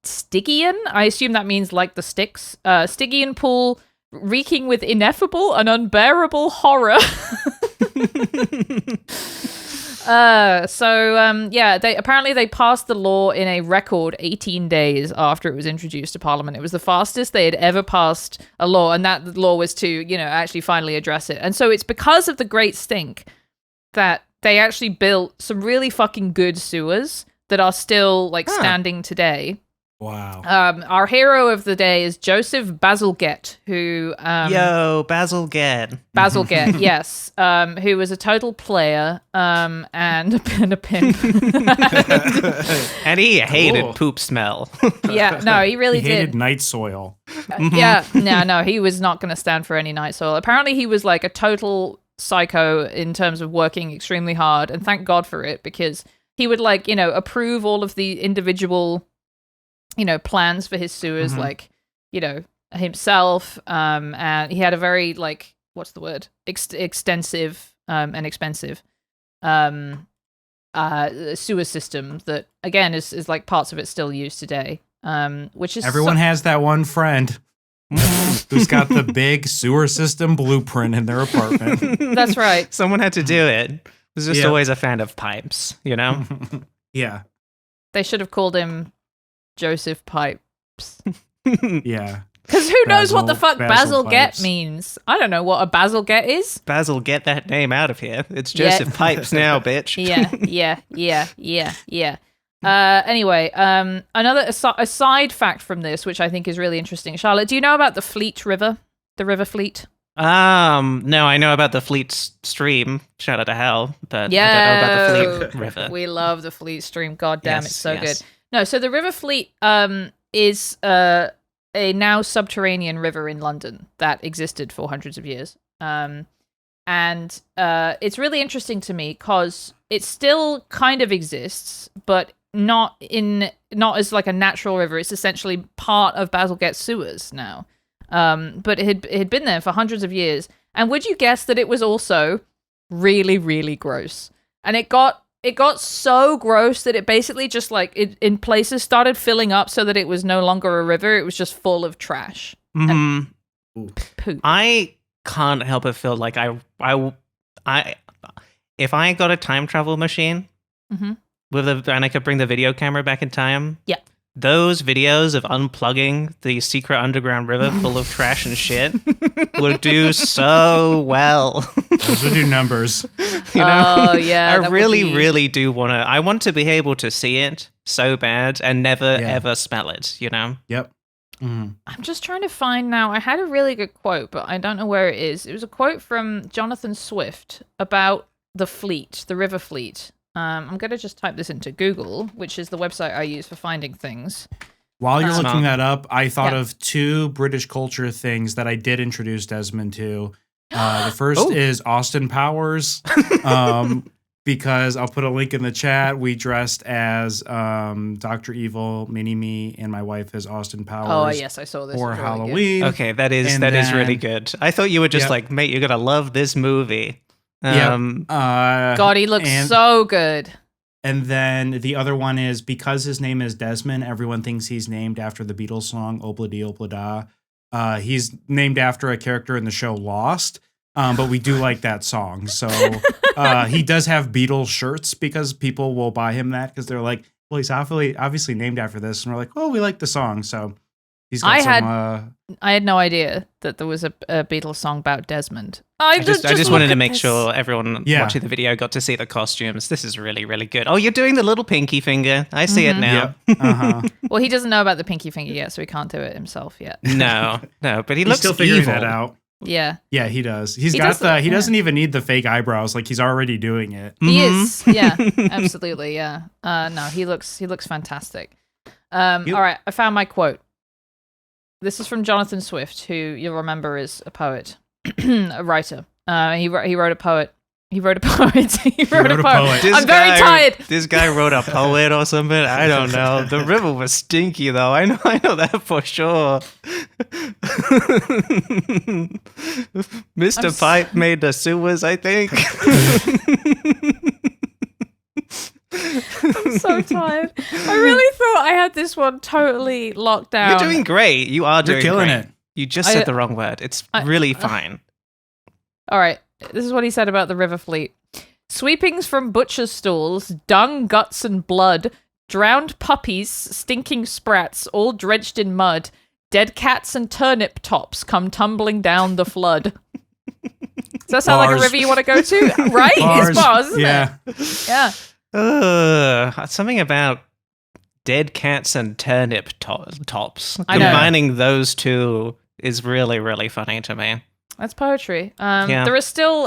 Stygian, I assume that means like the Styx, Stygian pool reeking with ineffable and unbearable horror. They passed the law in a record 18 days after it was introduced to Parliament. It was the fastest they had ever passed a law, and that law was to, actually finally address it. And so it's because of the Great Stink that they actually built some really fucking good sewers that are still standing today. Wow. Our hero of the day is Joseph Bazalgette, who Yo, Bazalgette. Bazalgette, yes, who was a total player and a pimp. And he hated Cool. poop smell. Yeah, no, he really He hated did. night soil. Yeah, no, he was not going to stand for any night soil. Apparently, he was like a total psycho in terms of working extremely hard, and thank God for it, because he would approve all of the individual plans for his sewers, himself, and he had a very what's the word, extensive and expensive sewer system that again is like parts of it still used today, which is Everyone has that one friend who's got the big sewer system blueprint in their apartment. That's right. Someone had to do it. I was just Yeah. always a fan of pipes, Yeah. They should have called him Joseph Pipes. Yeah. Because who knows what the fuck Basil Bazalgette Pipes. means? I don't know what a Bazalgette is. Basil, get that name out of here. It's Yeah. Joseph Pipes now, bitch. Yeah. Anyway, a side fact from this, which I think is really interesting. Charlotte, do you know about the Fleet River? The River Fleet? No, I know about the Fleet Stream. Shout out to Howell, but Yeah. I don't know about the Fleet River. We love the Fleet Stream. God damn, Yes, it's so yes. good. No, so the River Fleet is a now subterranean river in London that existed for hundreds of years. And it's really interesting to me because it still kind of exists, but not as like a natural river. It's essentially part of Bazalgette sewers now. But it had been there for hundreds of years. And would you guess that it was also really, really gross? And it got so gross that it basically just in places started filling up so that it was no longer a river. It was just full of trash and poop. I can't help but feel like I if I got a time travel machine Mhm. and I could bring the video camera back in time, Yeah. those videos of unplugging the secret underground river full of trash and shit would do so well. Those would do numbers. You know? Oh, yeah. I that would really, be- really do want to. I want to be able to see it so bad and never, Yeah. ever smell it, you know? Yep. Mhm. I'm just trying to find now. I had a really good quote, but I don't know where it is. It was a quote from Jonathan Swift about the fleet, the river fleet. I'm going to just type this into Google, which is the website I use for finding things. While you're Smart. looking that up, I thought Yeah. of two British culture things that I did introduce Desmond to. The first Oh. is Austin Powers, because I'll put a link in the chat. We dressed as Dr. Evil, Mini-Me, and my wife as Austin Powers Oh, yes, I saw this. for It's really good. Halloween. Okay, that is And really then- good. I thought you were just Yep. like, mate, you're gonna love this movie. Yeah. God, he looks and- so good. And then the other one is because his name is Desmond, everyone thinks he's named after the Beatles song Obla Di Obla Da. He's named after a character in the show Lost, but we do like that song. So he does have Beatles shirts because people will buy him that because they're like, well, he's obviously named after this. And we're like, well, we like the song. So he's got I had no idea that there was a Beatles song about Desmond. I just look wanted to at make this. sure everyone Yeah. watching the video got to see the costumes. This is really, really good. Oh, you're doing the little pinky finger. I see it now. Yep. Uh-huh. Well, he doesn't know about the pinky finger yet, so he can't do it himself yet. No, but he He's looks still figuring evil. that out. Yeah, Yeah, he does. He doesn't- doesn't even need the fake eyebrows. Like he's already doing it. Mm-hmm. he is. Yeah, absolutely. Yeah. No, he looks fantastic. All right, I found my quote. This is from Jonathan Swift, who you'll remember is a poet, a writer. He wrote a poet. He wrote a poet. He wrote a poet. This I'm very guy- tired. This guy wrote a poet or something. I don't know. The river was stinky, though. I know that for sure. Mr. Pipe made the sewers, I think. I'm so tired. I really thought I had this one totally locked down. You're doing great. You are doing You're killing great. it. You just I- said the wrong word. It's really fine. All right. This is what he said about the river fleet. Sweepings from butcher's stalls, dung, guts, and blood, drowned puppies, stinking sprats, all drenched in mud, dead cats and turnip tops come tumbling down the flood. Does that sound like a Bars. river you want to go to? Right? It's bars, isn't Yeah. it? Yeah. Something about dead cats and turnip tops. I know. Combining those two is really, really funny to me. That's poetry. Yeah. There are still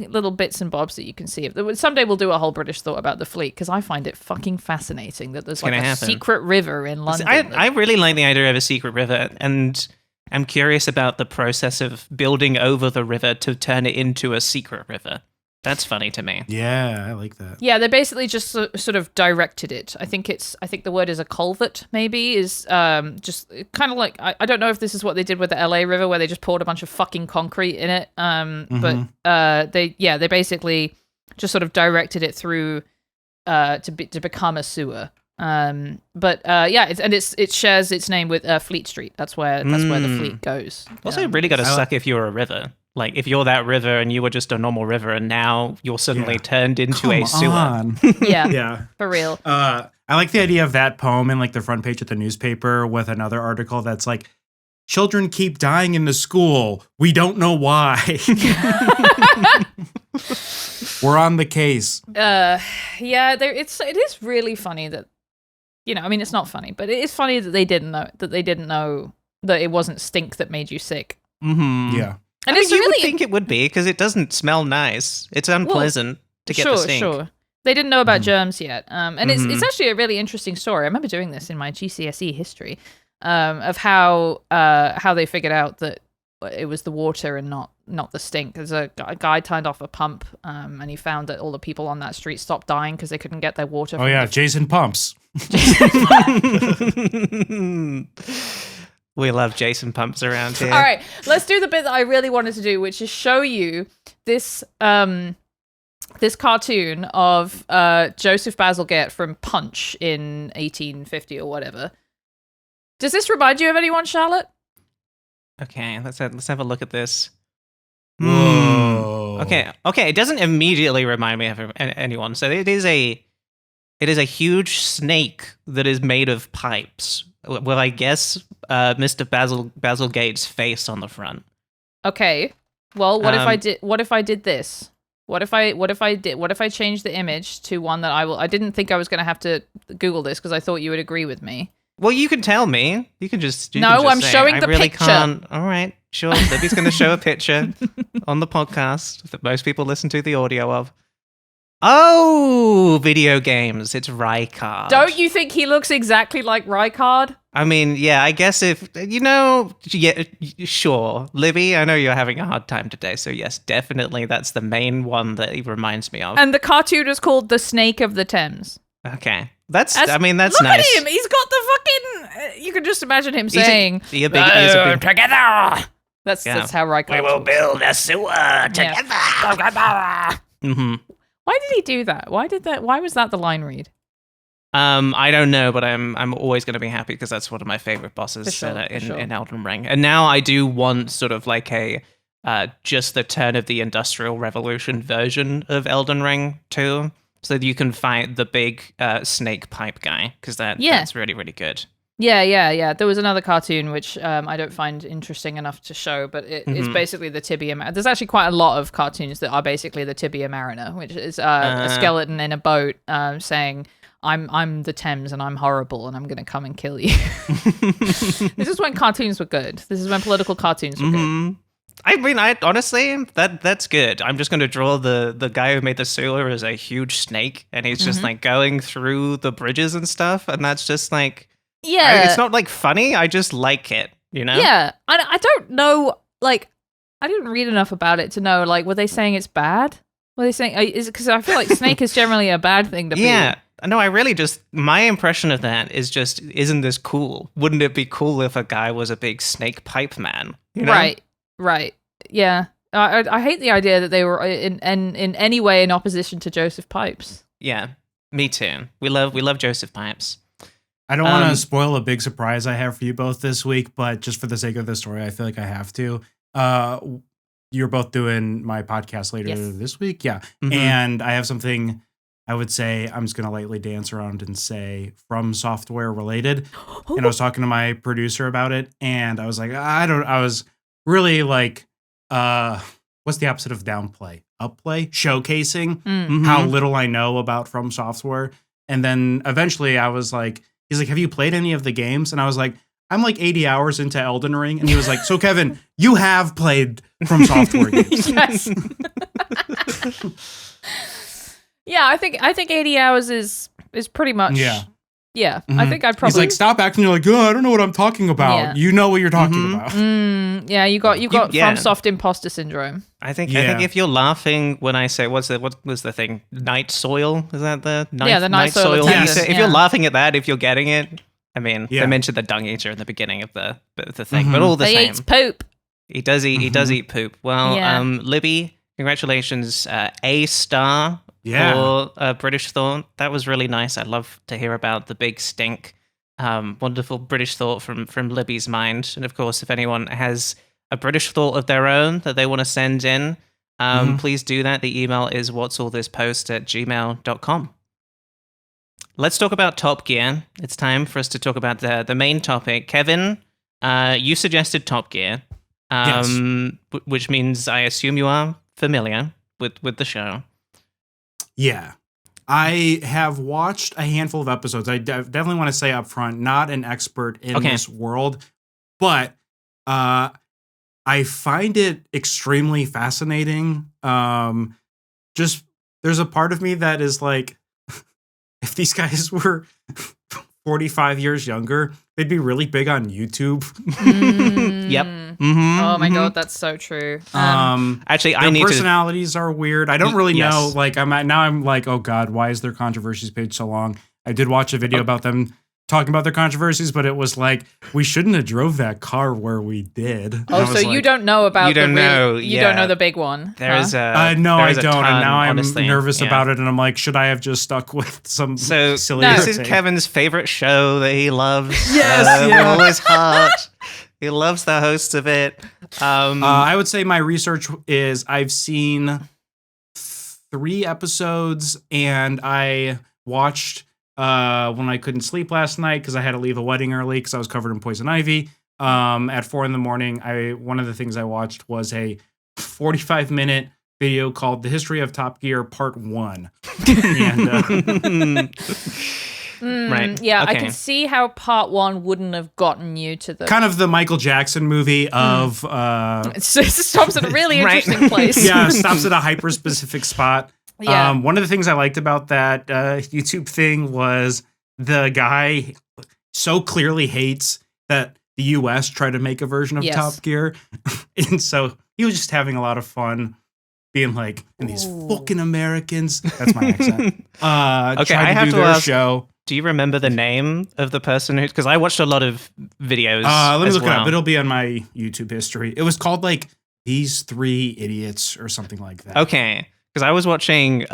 little bits and bobs that you can see. Someday we'll do a whole British thought about the fleet because I find it fucking fascinating that there's like gonna a happen. secret river in London. I really like the idea of a secret river, and I'm curious about the process of building over the river to turn it into a secret river. That's funny to me. Yeah, I like that. Yeah, they basically just sort of directed it. I think the word is a culvert. Maybe is just kind of like I don't know if this is what they did with the LA River where they just poured a bunch of fucking concrete in it. But they basically just sort of directed it through to become a sewer. It shares its name with Fleet Street. That's where the fleet goes. Also, it really got to I suck if you're a river. Like, if you're that river and you were just a normal river and now you're suddenly Yeah. turned into a Come sewer. on. Yeah, Yeah. for real. I like the idea of that poem in like the front page of the newspaper with another article that's like, children keep dying in the school. We don't know why. We're on the case. It is really funny that I mean it's not funny, but it is funny that they didn't know that it wasn't stink that made you sick. Mm-hmm. Yeah. And I it's mean, you really would think it would be because it doesn't smell nice. It's unpleasant to get the stink. Sure. They didn't know Mm-hmm. about germs yet. And it's actually a really interesting story. I remember doing this in my GCSE history of how they figured out that it was the water and not the stink. There's a guy turned off a pump and he found that all the people on that street stopped dying because they couldn't get their water. Oh from yeah, the Jason Pumps. We love Jason Pumps around here. All right, let's do the bit that I really wanted to do, which is show you this this cartoon of Joseph Bazalgette from Punch in 1850 or whatever. Does this remind you of anyone, Charlotte? Okay, let's have a look at this. Whoa. Okay. It doesn't immediately remind me of anyone. So it is a It is a huge snake that is made of pipes. Well, I guess Mr. Basil Gates' face on the front. Okay. Well, what if I did? What if I did this? What if I changed the image to one that I didn't think I was going to have to Google this because I thought you would agree with me. Well, you can tell me. You can just. I'm say, showing I the really picture. Can't. All right, sure. Libby's going to show a picture on the podcast that most people listen to the audio of. Oh, video games. It's Rykard. Don't you think he looks exactly like Rykard? I mean, yeah, I guess if, yeah, sure. Libby, I know you're having a hard time today, so yes, definitely that's the main one that he reminds me of. And the cartoon is called The Snake of the Thames. Okay. That's look nice. Look at him! He's got the fucking... you can just imagine him saying... He's a big... Together! That's how Rykard We will build a sewer together. Mm-hmm. Why did he do that? Why was that the line read? I don't know, but I'm always going to be happy because that's one of my favorite bosses in Elden Ring. And now I do want sort of like a just the turn of the Industrial Revolution version of Elden Ring too, so that you can fight the big snake pipe guy because that's really, really good. Yeah. There was another cartoon which I don't find interesting enough to show, but it's basically the Tibia Mariner. There's actually quite a lot of cartoons that are basically the Tibia Mariner, which is a skeleton in a boat saying, I'm the Thames and I'm horrible and I'm going to come and kill you. This is when cartoons were good. This is when political cartoons were good. I mean, honestly, that's good. I'm just going to draw the guy who made the sewer as a huge snake, and he's just like going through the bridges and stuff, and that's just like... Yeah. It's not like funny, I just like it, you know? Yeah. I don't know, like, I didn't read enough about it to know, like, were they saying it's bad? Were they saying, is it because I feel like snake is generally a bad thing to be? Yeah. No, I really just, my impression of that is just, isn't this cool? Wouldn't it be cool if a guy was a big snake pipe man? You know? Right. Yeah. I hate the idea that they were in any way in opposition to Joseph Pipes. Yeah, me too. We love Joseph Pipes. I don't want to spoil a big surprise I have for you both this week, but just for the sake of the story, I feel like I have to. You're both doing my podcast later this week. Yeah. Mm-hmm. And I have something I would say I'm just going to lightly dance around and say From Software related. And I was talking to my producer about it, and I was like, I was really like, what's the opposite of downplay? Upplay? Showcasing how little I know about From Software. And then eventually I was like, he's like, have you played any of the games? And I was like, I'm like 80 hours into Elden Ring. And he was like, so Kevin, you have played From Software games. Yes. Yeah, I think 80 hours is pretty much. Yeah. Yeah. Mm-hmm. I think I'd probably. He's like, stop acting. You're like, oh, I don't know what I'm talking about. Yeah. You know what you're talking about. Yeah, you got FromSoft imposter syndrome. I think if you're laughing when I say what was the thing? Night soil? Is that the night? The night soil. Yes. If you're laughing at that, if you're getting it, I mean, they mentioned the dung eater in the beginning of the thing, but all the same, he eats poop. He does eat. He does eat poop. Well, Libby, congratulations, A star. For British Thought. That was really nice. I'd love to hear about the big stink. Wonderful British thought from Libby's mind. And of course, if anyone has a British thought of their own that they want to send in, please do that. The email is whatsallthispost@gmail.com. Let's talk about Top Gear. It's time for us to talk about the main topic. Kevin, you suggested Top Gear, which means I assume you are familiar with the show. Yeah, I have watched a handful of episodes. I definitely want to say up front, not an expert in this world, but I find it extremely fascinating. Just there's a part of me that is like, if these guys were 45 years younger, they'd be really big on YouTube. Yep. Oh my god, that's so true. Actually, their personalities are weird. I don't really know. Like I'm like, oh god, why is their controversies page so long? I did watch a video about them talking about their controversies, but it was like, we shouldn't have drove that car where we did. Oh, so you don't know about you don't know the big one. There's no, I don't, ton, and now I'm nervous about it, and I'm like, should I have just stuck with some silly? This is Kevin's favorite show that he loves. Yes, with all his heart. He loves the host of it. I would say my research is I've seen 3 episodes, and I watched when I couldn't sleep last night because I had to leave a wedding early because I was covered in poison ivy. At 4 a.m, one of the things I watched was a 45-minute video called "The History of Top Gear Part 1." And, Right. Yeah, I Okay. can see how part 1 wouldn't have gotten you to the. kind of the Michael Jackson movie of It stops at a really Right. interesting place. yeah, stops at a hyper specific spot. Yeah. One of the things I liked about that YouTube thing was the guy so clearly hates that the US tried to make a version of Yes. Top Gear. And so he was just having a lot of fun being like, and these fucking Americans, that's my accent, Okay, tried I have do to their ask, show. do you remember the name of the person who? Because I watched a lot of videos. Let me as look it well. up. It'll be on my YouTube history. It was called like These Three Idiots or something like that. Okay, because I was watching.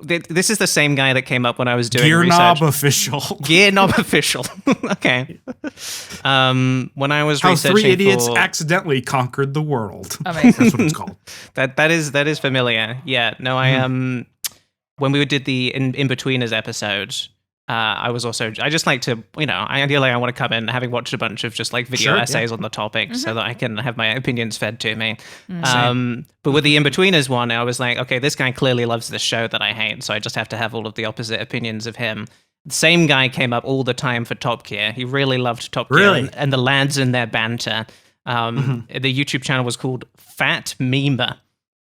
This is the same guy that came up when I was doing Gear research. Knob Official. Gear Knob Official. Okay. When I was How researching three idiots for, accidentally conquered the world. Amazing. That's what it's called. that is familiar. Yeah. No, I when we did the in-betweeners episode, I just like to, ideally I want to come in having watched a bunch of just like video Sure, yeah. essays on the topic so that I can have my opinions fed to me. But with the in-betweeners one, I was like, okay, this guy clearly loves this show that I hate, so I just have to have all of the opposite opinions of him. The same guy came up all the time for Top Gear. He really loved Top Gear Really? and the lads in their banter. The YouTube channel was called Fat Memer.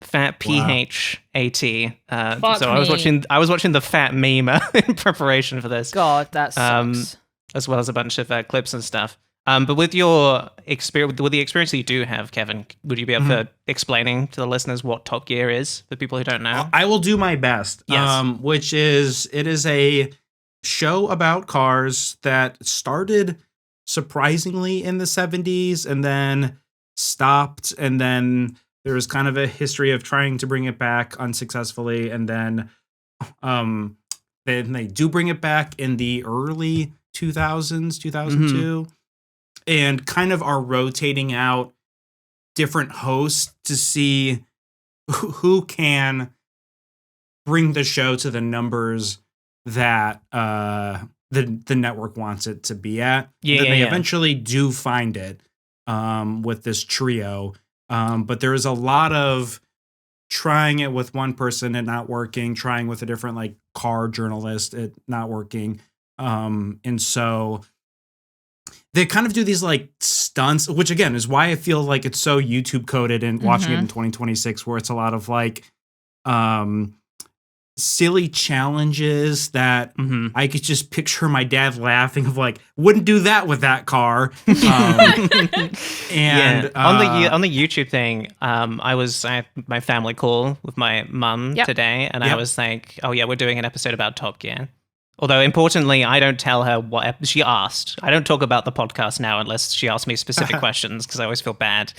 Fat PHAT. Fuck So I was me. watching the Fat Memer in preparation for this, God, that sucks. as well as a bunch of clips and stuff. But with your experience, with the experience that you do have, Kevin, would you be able to explaining to the listeners what Top Gear is for people who don't know? I will do my best. Yes. It is a show about cars that started surprisingly in the 70s and then stopped, and then there was kind of a history of trying to bring it back unsuccessfully, and then they do bring it back in the early 2000s, 2002, and kind of are rotating out different hosts to see who can bring the show to the numbers that the network wants it to be at. Yeah, Then yeah, they yeah. eventually do find it with this trio. But there is a lot of trying it with one person and not working, trying with a different like car journalist, it not working. And so they kind of do these like stunts, which again is why I feel like it's so YouTube coded and watching it in 2026, where it's a lot of like silly challenges that I could just picture my dad laughing of like, wouldn't do that with that car. And on the YouTube thing, I had my family call with my mum today, and I was like, "Oh yeah, we're doing an episode about Top Gear." Although importantly, I don't tell her what she asked. I don't talk about the podcast now unless she asks me specific questions because I always feel bad.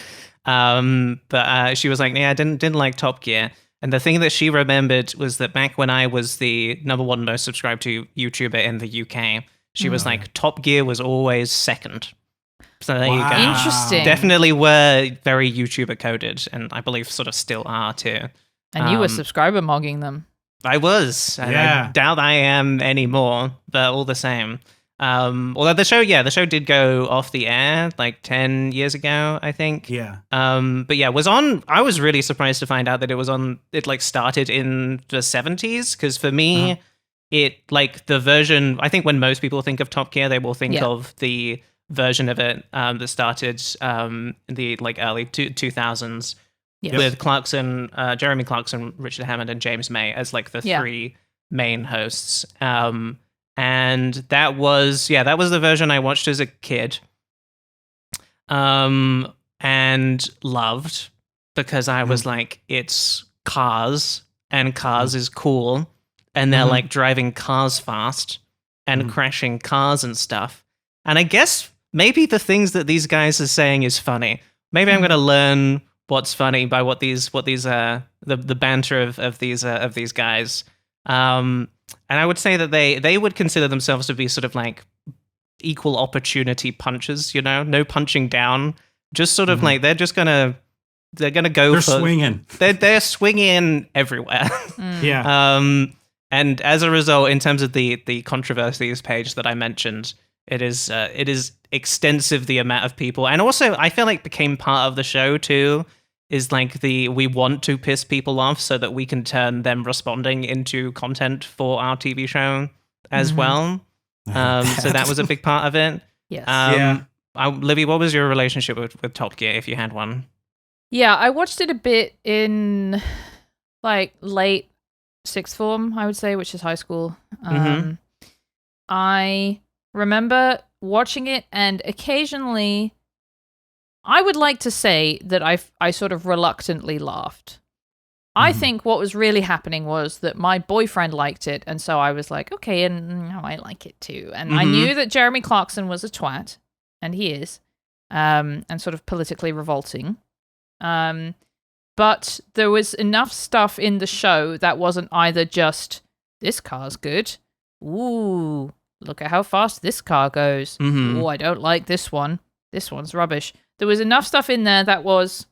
But she was like, "Yeah, I didn't like Top Gear." And the thing that she remembered was that back when I was the #1 most subscribed to YouTuber in the UK, she was like, Top Gear was always second. So there you go. Interesting. Definitely were very YouTuber coded, and I believe sort of still are too. And you were subscriber mogging them. I was. And I doubt I am anymore, but all the same. Although the show did go off the air like 10 years ago, I think. Yeah. But yeah, I was really surprised to find out that it like started in the 70s, because for me, it like the version, I think when most people think of Top Gear, they will think of the version of it that started in the like early 2000s with Clarkson, Jeremy Clarkson, Richard Hammond, and James May as like the three main hosts. And that was the version I watched as a kid, and loved, because I was like, it's cars, and cars is cool, and they're like driving cars fast and crashing cars and stuff. And I guess maybe the things that these guys are saying is funny. Maybe I'm going to learn what's funny by what these the banter of these guys. And I would say that they would consider themselves to be sort of like equal opportunity punchers, no punching down, just sort of like they're gonna go They're for swinging. They're swinging everywhere. Yeah. And as a result, in terms of the controversies page that I mentioned, it is extensive, the amount of people, and also I feel like became part of the show too. Is like we want to piss people off so that we can turn them responding into content for our TV show as well. So that was a big part of it. Yes. Livy, what was your relationship with Top Gear, if you had one? Yeah, I watched it a bit in like late sixth form, I would say, which is high school. I remember watching it, and occasionally I would like to say that I sort of reluctantly laughed. I think what was really happening was that my boyfriend liked it, and so I was like, okay, and I like it too. And I knew that Jeremy Clarkson was a twat, and he is, and sort of politically revolting. But there was enough stuff in the show that wasn't either just, this car's good, ooh, look at how fast this car goes, ooh, I don't like this one's rubbish. There was enough stuff in there that was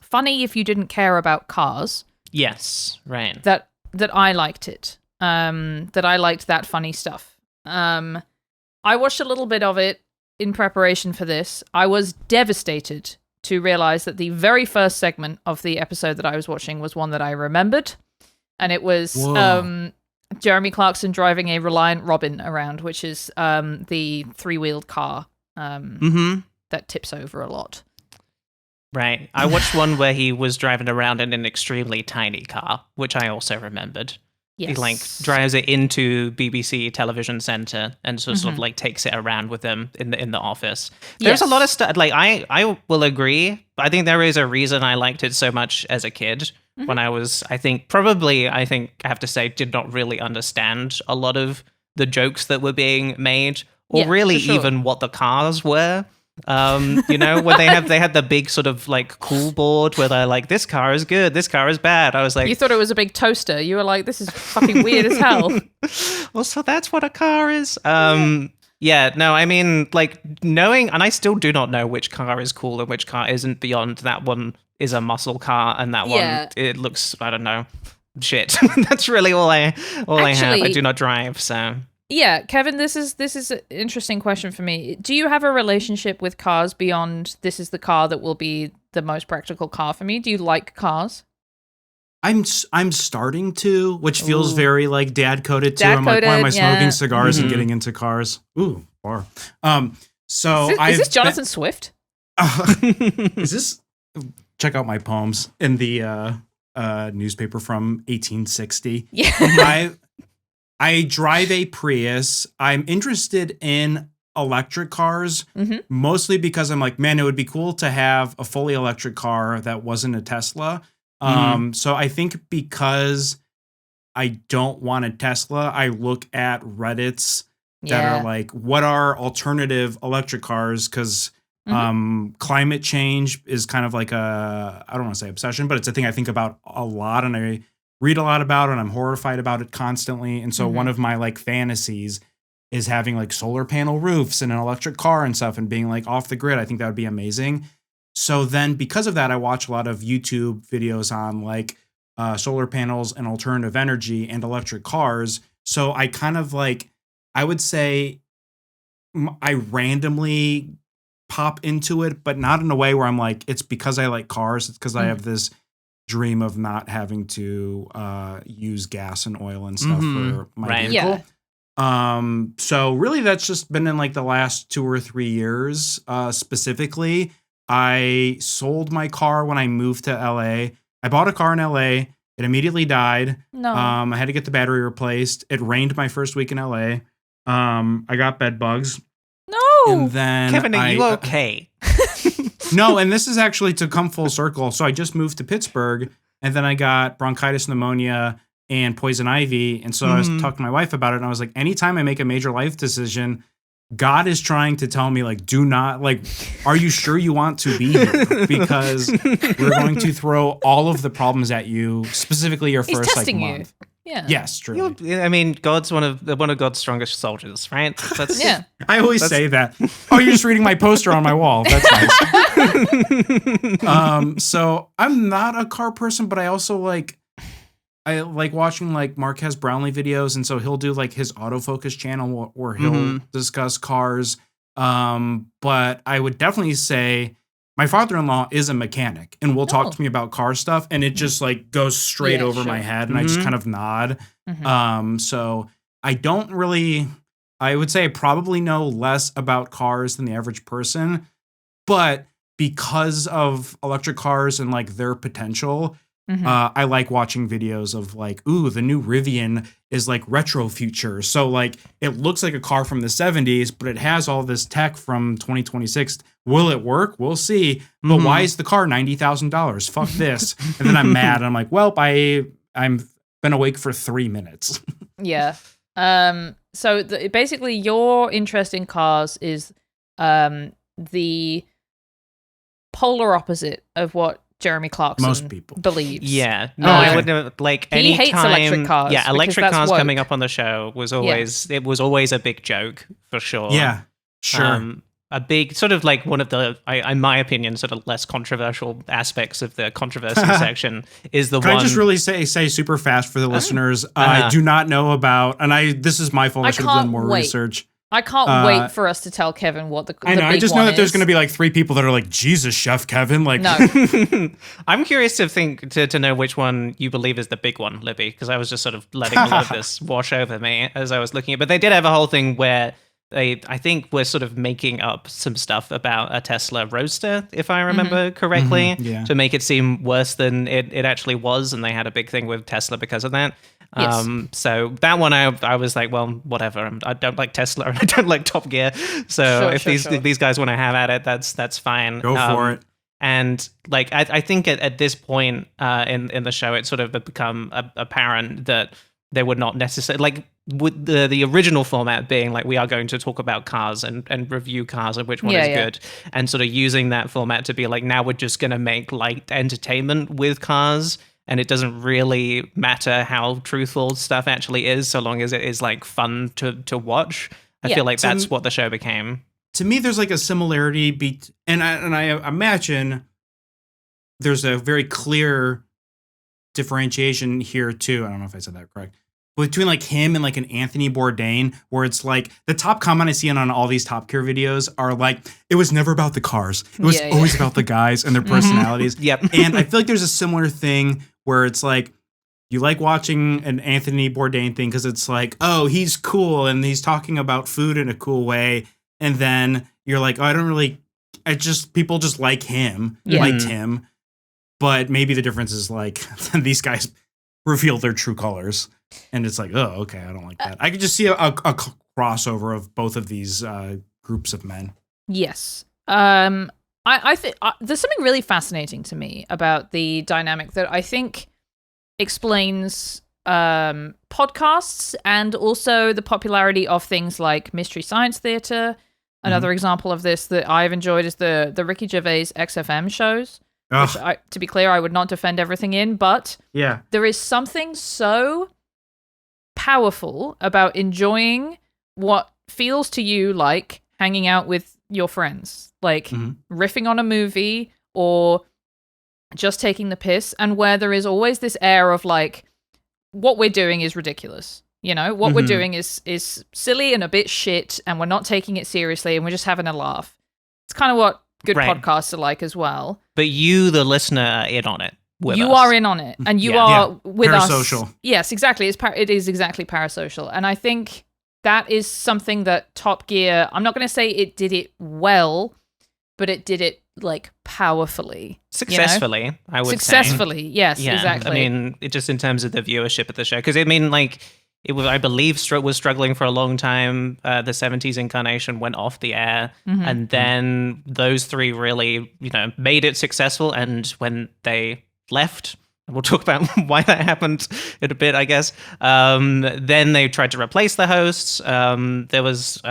funny if you didn't care about cars. Yes, right. That I liked it. That I liked that funny stuff. I watched a little bit of it in preparation for this. I was devastated to realize that the very first segment of the episode that I was watching was one that I remembered. And it was Jeremy Clarkson driving a Reliant Robin around, which is the three-wheeled car that tips over a lot. Right. I watched one where he was driving around in an extremely tiny car, which I also remembered. Yes. He like drives it into BBC Television Centre and sort of like takes it around with him in the office. There's a lot of stuff. Like I will agree. I think there is a reason I liked it so much as a kid. When I was, I think I have to say, did not really understand a lot of the jokes that were being made, or really even what the cars were. When they had the big sort of like cool board where they're like, this car is good, this car is bad. I was like, you thought it was a big toaster. You were like, this is fucking weird as hell. Well, so that's what a car is. Yeah, no, I mean, like knowing, and I still do not know which car is cool and which car isn't, beyond that one is a muscle car and that one, it looks, I don't know, shit. That's really all I have. I do not drive, so. Yeah, Kevin, this is an interesting question for me. Do you have a relationship with cars beyond this is the car that will be the most practical car for me? Do you like cars? I'm starting to, which feels very like dad coded too. I'm like, why am I smoking cigars and getting into cars? Ooh, bar. So is this Jonathan Swift? Is this? Check out my poems in the newspaper from 1860. Yeah. I drive a Prius. I'm interested in electric cars, mostly because I'm like, man, it would be cool to have a fully electric car that wasn't a Tesla. So I think because I don't want a Tesla, I look at Reddits that are like, what are alternative electric cars? Because climate change is kind of like I don't want to say obsession, but it's a thing I think about a lot, and I read a lot about it, and I'm horrified about it constantly. And so one of my like fantasies is having like solar panel roofs and an electric car and stuff and being like off the grid. I think that would be amazing. So then because of that, I watch a lot of YouTube videos on like solar panels and alternative energy and electric cars. So I kind of like, I would say I randomly pop into it, but not in a way where I'm like, it's because I like cars. It's because I have this dream of not having to use gas and oil and stuff for my vehicle. So really that's just been in like the last 2 or 3 years. Specifically, I sold my car when I moved to LA. I bought a car in LA. It immediately died. No. I had to get the battery replaced. It rained my first week in LA. I got bed bugs. No. And then Kevin, are you okay? No, and this is actually to come full circle. So I just moved to Pittsburgh, and then I got bronchitis, pneumonia, and poison ivy. And so I was talking to my wife about it, and I was like, anytime I make a major life decision, God is trying to tell me, like, do not, like, are you sure you want to be here? Because we're going to throw all of the problems at you, specifically your first like month. Yeah. Yes, true. I mean, God's one of God's strongest soldiers, right? That's, yeah. I always say that. Oh, you're just reading my poster on my wall. That's nice. So I'm not a car person, but I also like, I like watching like Marquez Brownlee videos, and so he'll do like his autofocus channel where he'll discuss cars. But I would definitely say my father-in-law is a mechanic and will talk to me about car stuff, and it just like goes straight over my head, and I just kind of nod. So I don't really. I would say I probably know less about cars than the average person, but because of electric cars and like their potential. I like watching videos of like, ooh, the new Rivian is like retro future. So like it looks like a car from the 70s, but it has all this tech from 2026. Will it work? We'll see. But why is the car $90,000? Fuck this. And then I'm mad. I'm like, well, I'm been awake for 3 minutes. Yeah. So basically your interest in cars is the polar opposite of what Jeremy Clarkson Most people believes. Yeah. No, I wouldn't like any he hates time. electric cars. Yeah, electric that's cars woke. coming up on the show was always it was always a big joke for sure. Yeah, sure. A big sort of like one of the, in my opinion, sort of less controversial aspects of the controversy section is the Can one. I just really say super fast for the listeners? I do not know about, and this is my fault. I should have done more research. I can't wait for us to tell Kevin what the I know. I just know that there's going to be be like 3 people that are like, Jesus, Chef Kevin. Like, no. I'm curious to know which one you believe is the big one, Libby, because I was just sort of letting a lot of this wash over me as I was looking at. But they did have a whole thing where I think we're sort of making up some stuff about a Tesla Roadster, if I remember correctly, to make it seem worse than it actually was, and they had a big thing with Tesla because of that. Yes. So that one I was like, well, whatever. I don't like Tesla and I don't like Top Gear. So if these guys want to have at it, that's fine. Go for it. And like I think at this point in the show, it's sort of become apparent that they would not necessarily like with the original format being like we are going to talk about cars and review cars and which one is good, and sort of using that format to be like now we're just going to make light entertainment with cars. And it doesn't really matter how truthful stuff actually is, so long as it is like fun to watch. I feel like that's what the show became. To me, there's like a similarity, and I imagine there's a very clear differentiation here too. I don't know if I said that correct. Between like him and like an Anthony Bourdain, where it's like the top comment I see on all these Top Gear videos are like, it was never about the cars. It was always about the guys and their personalities. Yep. And I feel like there's a similar thing where it's like, you like watching an Anthony Bourdain thing because it's like, oh, he's cool and he's talking about food in a cool way. And then you're like, oh, people just like him, liked him. But maybe the difference is like these guys reveal their true colors. And it's like, oh, okay, I don't like that. I could just see a crossover of both of these groups of men. Yes. I think there's something really fascinating to me about the dynamic that I think explains podcasts and also the popularity of things like Mystery Science Theater. Another example of this that I've enjoyed is the Ricky Gervais XFM shows. Which, to be clear, I would not defend everything in, but there is something so powerful about enjoying what feels to you like hanging out with your friends, like riffing on a movie or just taking the piss, and where there is always this air of like, what we're doing is ridiculous. You know, what we're doing is silly and a bit shit, and we're not taking it seriously, and we're just having a laugh. It's kind of what good podcasts are like as well. But you, the listener, are in on it. You are in on it, and you are with parasocial. us. Yes, exactly. It is exactly parasocial, and I think that is something that Top Gear. I'm not going to say it did it well, but it did it like powerfully, successfully. I would successfully. Say. Yes, exactly. I mean, it just in terms of the viewership of the show, because I mean, like it was, I believe, was struggling for a long time. The 70s incarnation went off the air, and then those three really, made it successful. And when they left, we'll talk about why that happened in a bit, I guess. Then they tried to replace the hosts. There was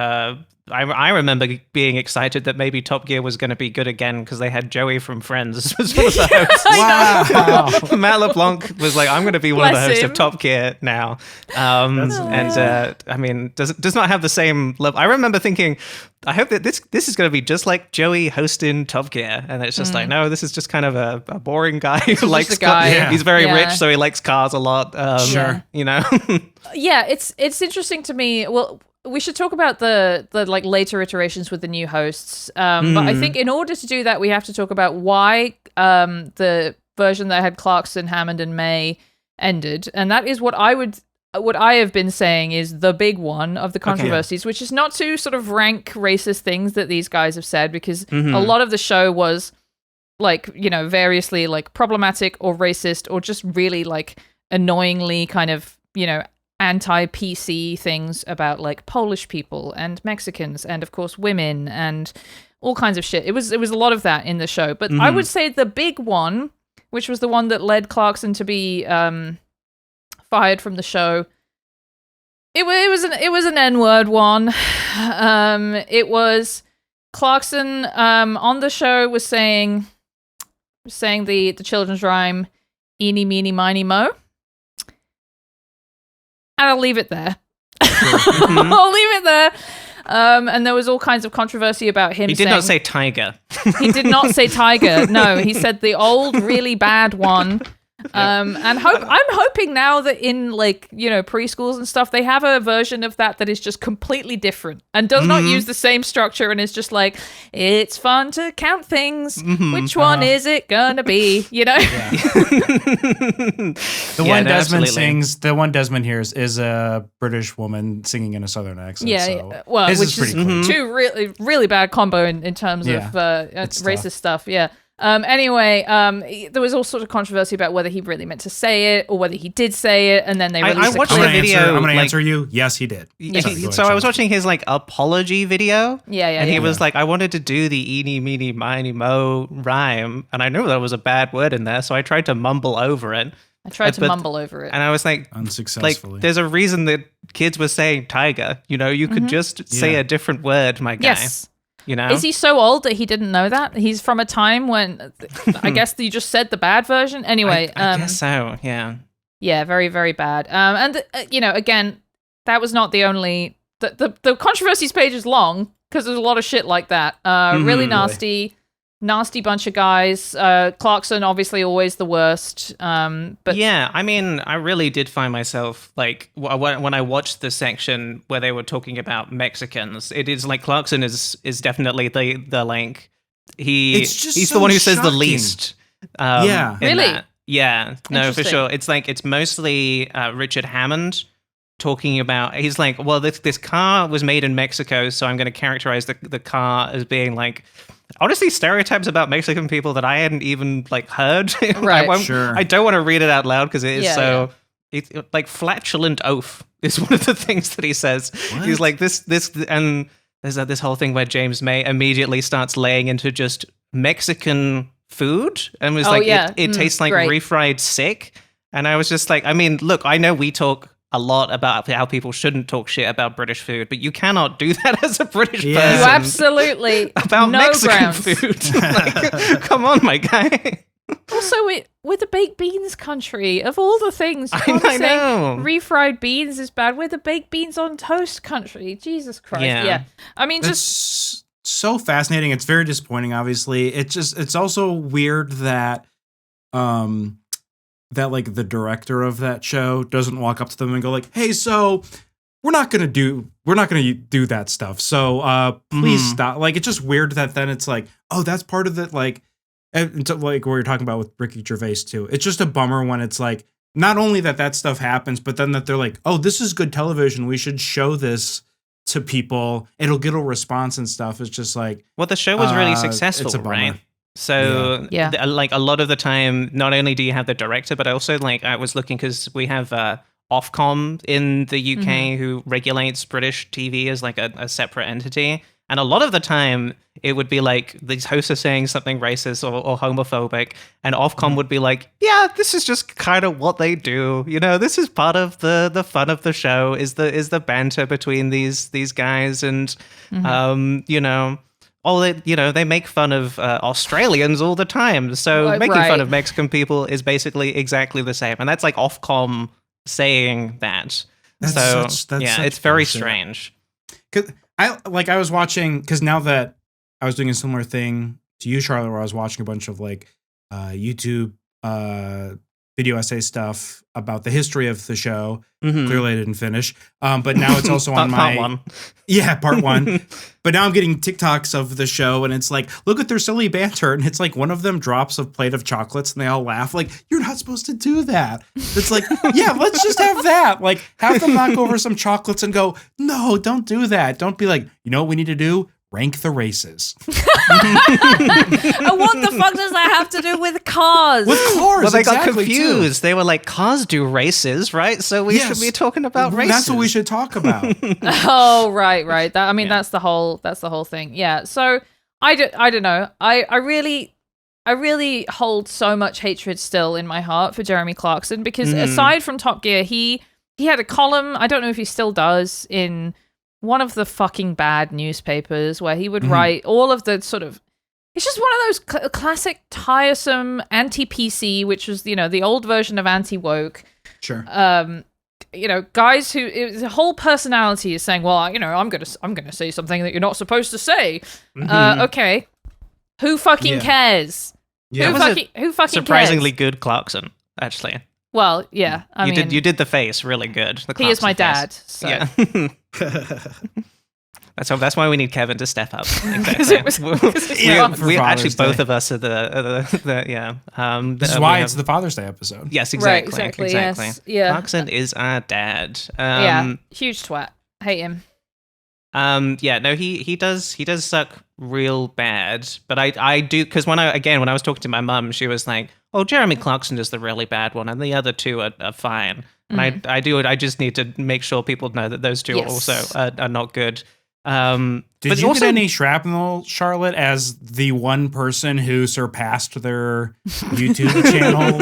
I remember being excited that maybe Top Gear was going to be good again because they had Joey from Friends as one of the hosts. Wow. Matt LeBlanc was like, I'm going to be one of the Bless hosts him. of Top Gear now. I mean, does not have the same level. I remember thinking, I hope that this is going to be just like Joey hosting Top Gear. And it's just like, no, this is just kind of a boring guy who likes a guy. Yeah. He's very Yeah. rich, so he likes cars a lot. Sure. You know? Yeah, it's interesting to me. Well, we should talk about the like later iterations with the new hosts. But I think in order to do that, we have to talk about why the version that had Clarkson, Hammond, and May ended, and that is what I have been saying is the big one of the controversies, which is not to sort of rank racist things that these guys have said, because a lot of the show was like, you know, variously like problematic or racist or just really like annoyingly kind of, you know, anti-PC things about like Polish people and Mexicans and of course women and all kinds of shit. It was a lot of that in the show, but I would say the big one, which was the one that led Clarkson to be fired from the show, it was an N-word one. It was Clarkson on the show was saying the children's rhyme, eeny meeny miny mo. And I'll leave it there. I'll leave it there. And there was all kinds of controversy about him. He did not say tiger. He did not say tiger. No, he said the old, really bad one. And I'm hoping now that in like, you know, preschools and stuff, they have a version of that is just completely different and does not use the same structure and is just like, it's fun to count things. Which one is it gonna be? You know? The one Desmond sings, the one Desmond hears is a British woman singing in a Southern accent. Yeah, so yeah. Well, his which is pretty clean. two really, really bad combo in terms of racist tough. stuff. Yeah. Anyway, there was all sort of controversy about whether he really meant to say it or whether he did say it, and then they released a watched clip. the video. I'm gonna like- answer you. Yes, he did. So I was watching his like apology video. Yeah. And he was like, I wanted to do the eeny, meeny, miny, mo rhyme. And I knew there was a bad word in there. So I tried to mumble over it. I tried to but- mumble over it. And I was like, Unsuccessfully. there's a reason that kids were saying tiger. You know, you could just say a different word, my guy. Yes. You know? Is he so old that he didn't know that? He's from a time when I guess you just said the bad version. Anyway, I guess so, yeah. Yeah, very, very bad. You know, again, that was not the only... The controversies page is long because there's a lot of shit like that. Really nasty bunch of guys. Clarkson, obviously, always the worst. But yeah, I mean, I really did find myself, like, when I watched the section where they were talking about Mexicans, it is like Clarkson is definitely the like, he's so the one who says the shocking. least. Yeah. in Really? that. Yeah, no, for Interesting. sure. It's like, it's mostly Richard Hammond talking about, he's like, well, this car was made in Mexico, so I'm going to characterize the car as being like, honestly, stereotypes about Mexican people that I hadn't even like heard. Right. Sure. I don't want to read it out loud because it is Yeah, it's like flatulent oaf is one of the things that he says. What? He's like this, and there's this whole thing where James May immediately starts laying into just Mexican food and was like, it tastes like great. refried sick. And I was just like, I mean, look, I know we talk a lot about how people shouldn't talk shit about British food, but you cannot do that as a British Yeah. person. you absolutely about no Mexican grounds. food. Like, come on, my guy. Also, we're the baked beans country of all the things. You I can't say know. refried beans is bad. We're the baked beans on toast country. Jesus Christ. Yeah. Yeah. I mean, just It's so fascinating. It's very disappointing, obviously. It's also weird that that like the director of that show doesn't walk up to them and go like, "Hey, so we're not gonna do that stuff. So please stop." Like, it's just weird that then it's like, oh, that's part of it. Like, and so, like what you're talking about with Ricky Gervais too. It's just a bummer when it's like not only that stuff happens, but then that they're like, oh, this is good television. We should show this to people. It'll get a response and stuff. It's just like, Well, the show was really it's successful, a bummer. right? So, Yeah. like a lot of the time, not only do you have the director, but also like I was looking because we have Ofcom in the UK who regulates British TV as like a separate entity. And a lot of the time, it would be like these hosts are saying something racist or homophobic, and Ofcom would be like, "Yeah, this is just kind of what they do. You know, this is part of the fun of the show. Is the banter between these guys, and you know." They make fun of Australians all the time. So making fun of Mexican people is basically exactly the same. And that's like Ofcom saying that. It's very strange. Cause I was watching, because now that I was doing a similar thing to you, Charlotte, where I was watching a bunch of like YouTube video essay stuff about the history of the show. Clearly I didn't finish. But now it's also on my... Part one. Yeah, part one. But now I'm getting TikToks of the show, and it's like, look at their silly banter. And it's like one of them drops a plate of chocolates, and they all laugh. Like, you're not supposed to do that. It's like, yeah, let's just have that. Like, have them knock over some chocolates and go, no, don't do that. Don't be like, you know what we need to do? Rank the races. And what the fuck does that have to do with cars? With cars, well, they exactly, got confused. Too. They were like, cars do races, right? So we should be talking about races. That's what we should talk about. Oh, right. That's the whole thing. Yeah. So I don't know. I really hold so much hatred still in my heart for Jeremy Clarkson, because aside from Top Gear, he had a column, I don't know if he still does, in one of the fucking bad newspapers where he would write all of the sort of, it's just one of those classic tiresome anti-PC, which was, the old version of anti-woke. Sure. Guys who, his whole personality is saying, well, I'm gonna say something that you're not supposed to say. Okay. Who fucking cares? Yeah. Who fucking surprisingly cares? good Clarkson, actually. Well, yeah. You did the face really good. He is my dad. So. Yeah. That's why we need Kevin to step up. We actually both of us are the yeah. This is why it's the Father's Day episode. Yes, exactly. Right, exactly. Yes. Yeah. Clarkson is our dad. Huge twat. Hate him. He does suck real bad, but I do, because when I was talking to my mum, she was like, "Oh, Jeremy Clarkson is the really bad one, and the other two are fine." And I just need to make sure people know that those two also are not good. Did you get any shrapnel, Charlotte, as the one person who surpassed their YouTube channel?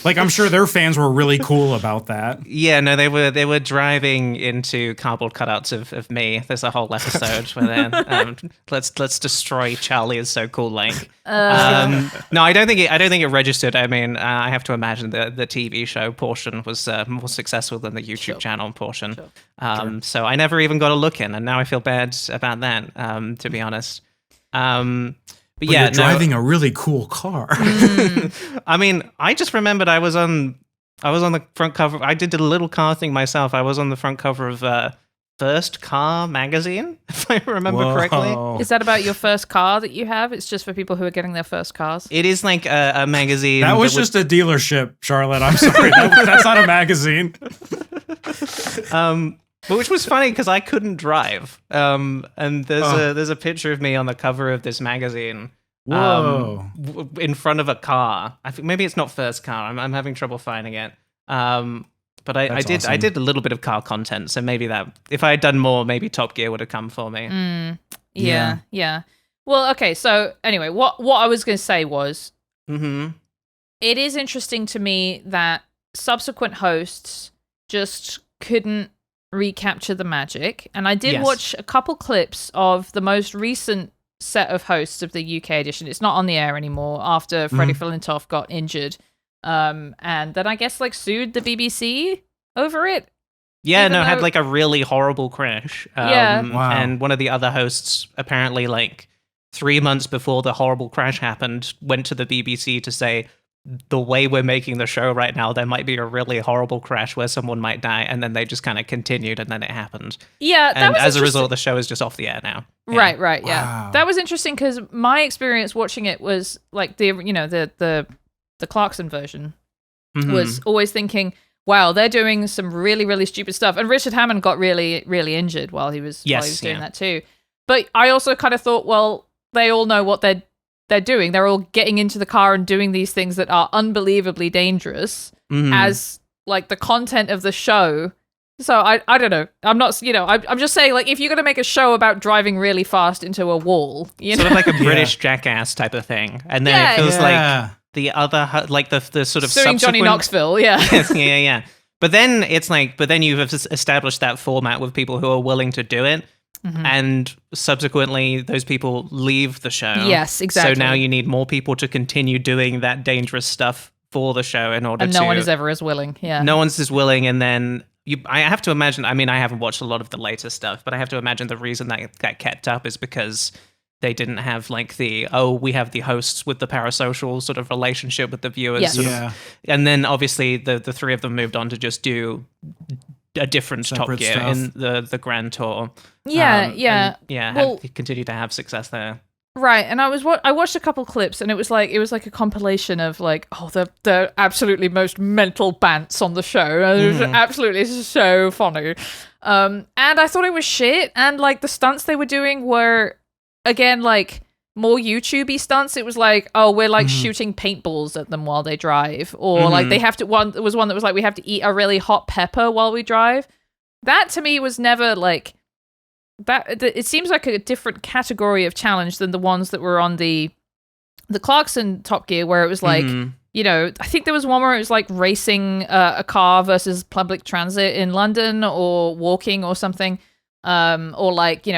Like, I'm sure their fans were really cool about that. Yeah, no, they were driving into cardboard cutouts of me. There's a whole episode where they're let's destroy Charlie is so cool link. No, I don't think it registered. I mean, I have to imagine the TV show portion was more successful than the YouTube channel portion. Sure. So I never even got a look in, and now I feel bad about that, to be honest. But you're driving a really cool car. I mean, I just remembered I was on the front cover. I did a little car thing myself. I was on the front cover of First Car magazine, if I remember correctly. Is that about your first car that you have? It's just for people who are getting their first cars? It is like a magazine. That was just a dealership, Charlotte. I'm sorry. That's not a magazine. But which was funny because I couldn't drive. And there's a picture of me on the cover of this magazine. Whoa. In front of a car. I think maybe it's not First Car. I'm having trouble finding it. But I did a little bit of car content, so maybe that, if I had done more, maybe Top Gear would have come for me. Yeah. Well, okay. So anyway, what I was going to say was, it is interesting to me that subsequent hosts just couldn't recapture the magic. And I did watch a couple clips of the most recent set of hosts of the UK edition. It's not on the air anymore after Freddie Flintoff got injured. And then I guess sued the BBC over it. Yeah, had like a really horrible crash. Wow. And one of the other hosts apparently 3 months before the horrible crash happened went to the BBC to say, the way we're making the show right now, there might be a really horrible crash where someone might die, and then they just kind of continued, and then it happened. Yeah, and as a result, the show is just off the air now. Yeah. Right, yeah. Wow. That was interesting because my experience watching it was the Clarkson version was always thinking, wow, they're doing some really, really stupid stuff. And Richard Hammond got really, really injured while he was doing that too. But I also kind of thought, well, they all know what they're doing. They're all getting into the car and doing these things that are unbelievably dangerous as the content of the show So I don't know. I'm not, I'm just saying, like, if you're going to make a show about driving really fast into a wall, sort of like a British Jackass type of thing. And then it feels like the other, like the sort of suing Johnny Knoxville, Yes, yeah. But then it's like, you've established that format with people who are willing to do it. Mm-hmm. And subsequently, those people leave the show. Yes, exactly. So now you need more people to continue doing that dangerous stuff for the show in order to... And no one is ever as willing, No one's as willing, and then... I have to imagine... I mean, I haven't watched a lot of the later stuff, but I have to imagine the reason that kept up is because they didn't have, like, we have the hosts with the parasocial sort of relationship with the viewers. Yes. Sort of, and then, obviously, the three of them moved on to just do a different Top Gear stuff. in the Grand Tour. Yeah. Well, continue to have success there. Right, and I watched a couple clips, and it was like a compilation of like, the absolutely most mental bants on the show. It was absolutely so funny, and I thought it was shit. And like the stunts they were doing were, again, like more YouTubey stunts. It was like, we're like shooting paintballs at them while they drive, or like they have to. There was one that was like, we have to eat a really hot pepper while we drive. That to me was never like. It seems like a different category of challenge than the ones that were on the Clarkson Top Gear, where it was like, I think there was one where it was like racing a car versus public transit in London, or walking or something, or like,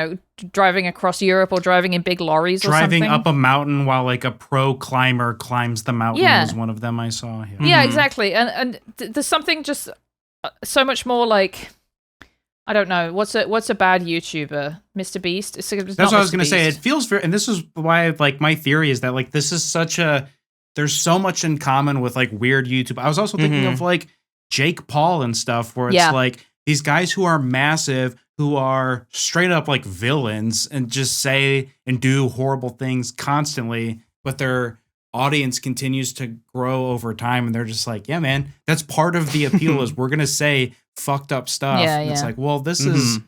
driving across Europe, or driving in big lorries or something. Driving up a mountain while like a pro climber climbs the mountain was one of them I saw. Yeah, exactly. And there's something just so much more like... I don't know. What's a bad YouTuber? Mr. Beast? That's what I was going to say. It feels very, and this is why like my theory is that like this is there's so much in common with like weird YouTube. I was also thinking of like Jake Paul and stuff, where it's like these guys who are massive, who are straight up like villains and just say and do horrible things constantly, but their audience continues to grow over time, and they're just like, yeah, man, that's part of the appeal is we're going to say fucked up stuff. It's like, well, this is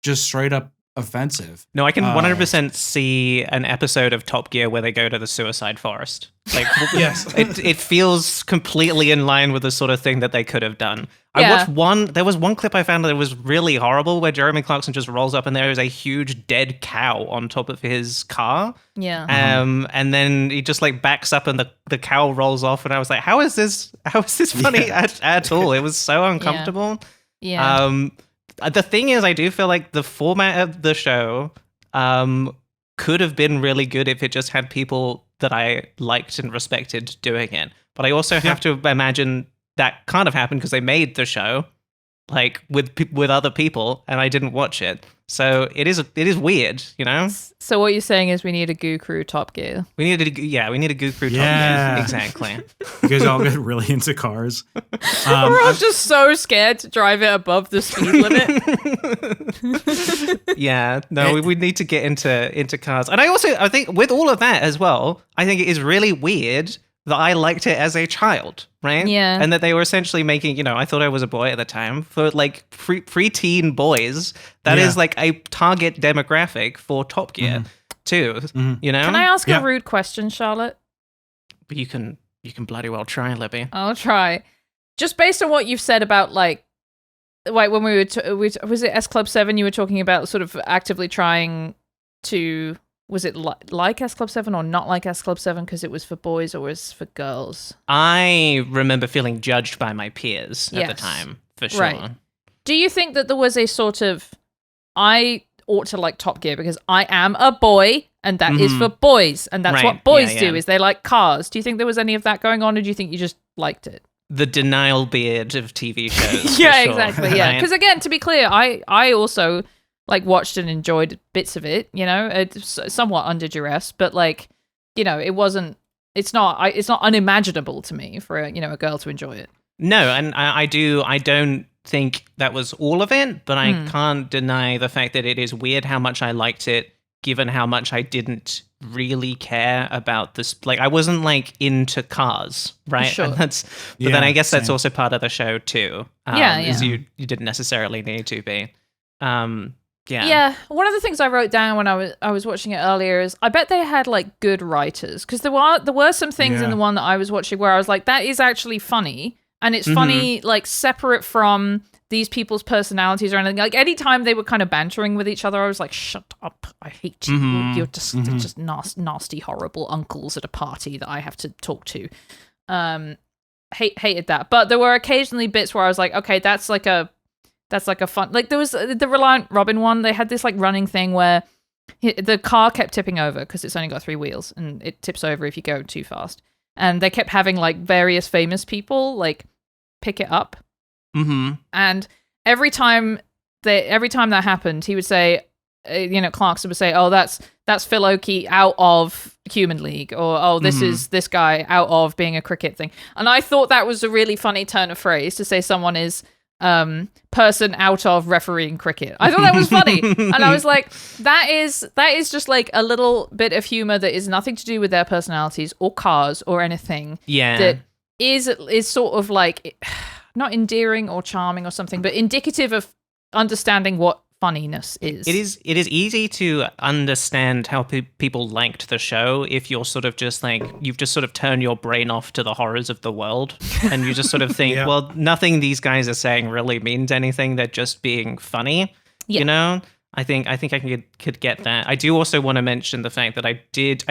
just straight up offensive. No, I can 100% see an episode of Top Gear where they go to the suicide forest. Like, yes, it feels completely in line with the sort of thing that they could have done. I watched there was one clip I found that was really horrible, where Jeremy Clarkson just rolls up and there is a huge dead cow on top of his car. Yeah. And then he just like backs up and the cow rolls off, and I was like, how is this funny at all? It was so uncomfortable. Yeah. The thing is, I do feel like the format of the show could have been really good if it just had people that I liked and respected doing it. But I also have to imagine that kind of happened because they made the show like with other people, and I didn't watch it. So it is weird, So what you're saying is we need a Goo Crew Top Gear. We need a Goo Crew Top Gear. Exactly. You guys all get really into cars. We're all just so scared to drive it above the speed limit. We need to get into cars. And I think with all of that as well, I think it is really weird that I liked it as a child, right? Yeah. And that they were essentially making, I thought I was a boy at the time, for like preteen boys. That is like a target demographic for Top Gear too, Can I ask a rude question, Charlotte? But you can bloody well try, Libby. I'll try. Just based on what you've said about like when we were, was it S Club 7, you were talking about sort of actively trying to... Was it like S Club 7 or not like S Club 7 because it was for boys or was for girls? I remember feeling judged by my peers at the time, for sure. Right. Do you think that there was a sort of, I ought to like Top Gear because I am a boy and that is for boys and that's what boys do, is they like cars? Do you think there was any of that going on, or do you think you just liked it? The denial beard of TV shows. Exactly. Yeah. Because again, to be clear, I also... like watched and enjoyed bits of it, it's somewhat under duress, but like, it's not unimaginable to me for a girl to enjoy it. No, and I don't think that was all of it, but I can't deny the fact that it is weird how much I liked it, given how much I didn't really care about this. Like, I wasn't like into cars, right? Sure. And but then I guess that's also part of the show too. Is you didn't necessarily need to be. Yeah. One of the things I wrote down when I was watching it earlier is I bet they had like good writers, because there were some things in the one that I was watching where I was like, that is actually funny, and it's funny like separate from these people's personalities or anything. Like anytime they were kind of bantering with each other, I was like, shut up, I hate you. You're just nasty, horrible uncles at a party that I have to talk to. Hated that. But there were occasionally bits where I was like, okay, that's like a fun, like there was the Reliant Robin one. They had this like running thing where the car kept tipping over because it's only got 3 wheels and it tips over if you go too fast. And they kept having like various famous people like pick it up. And every time that happened, he would say, Clarkson would say, "Oh, that's Phil Oakey out of Human League," or "Oh, this is this guy out of being a cricket thing." And I thought that was a really funny turn of phrase to say someone is person out of refereeing cricket. I thought that was funny, and I was like, that is just like a little bit of humor that is nothing to do with their personalities or cars or anything. Yeah, that is sort of like. Not endearing or charming or something, but indicative of understanding what funniness is. It is easy to understand how people liked the show if you're sort of just like, you've just sort of turned your brain off to the horrors of the world, and you just sort of think, well, nothing these guys are saying really means anything. They're just being funny, you know? I think I could get that. I do also want to mention the fact that I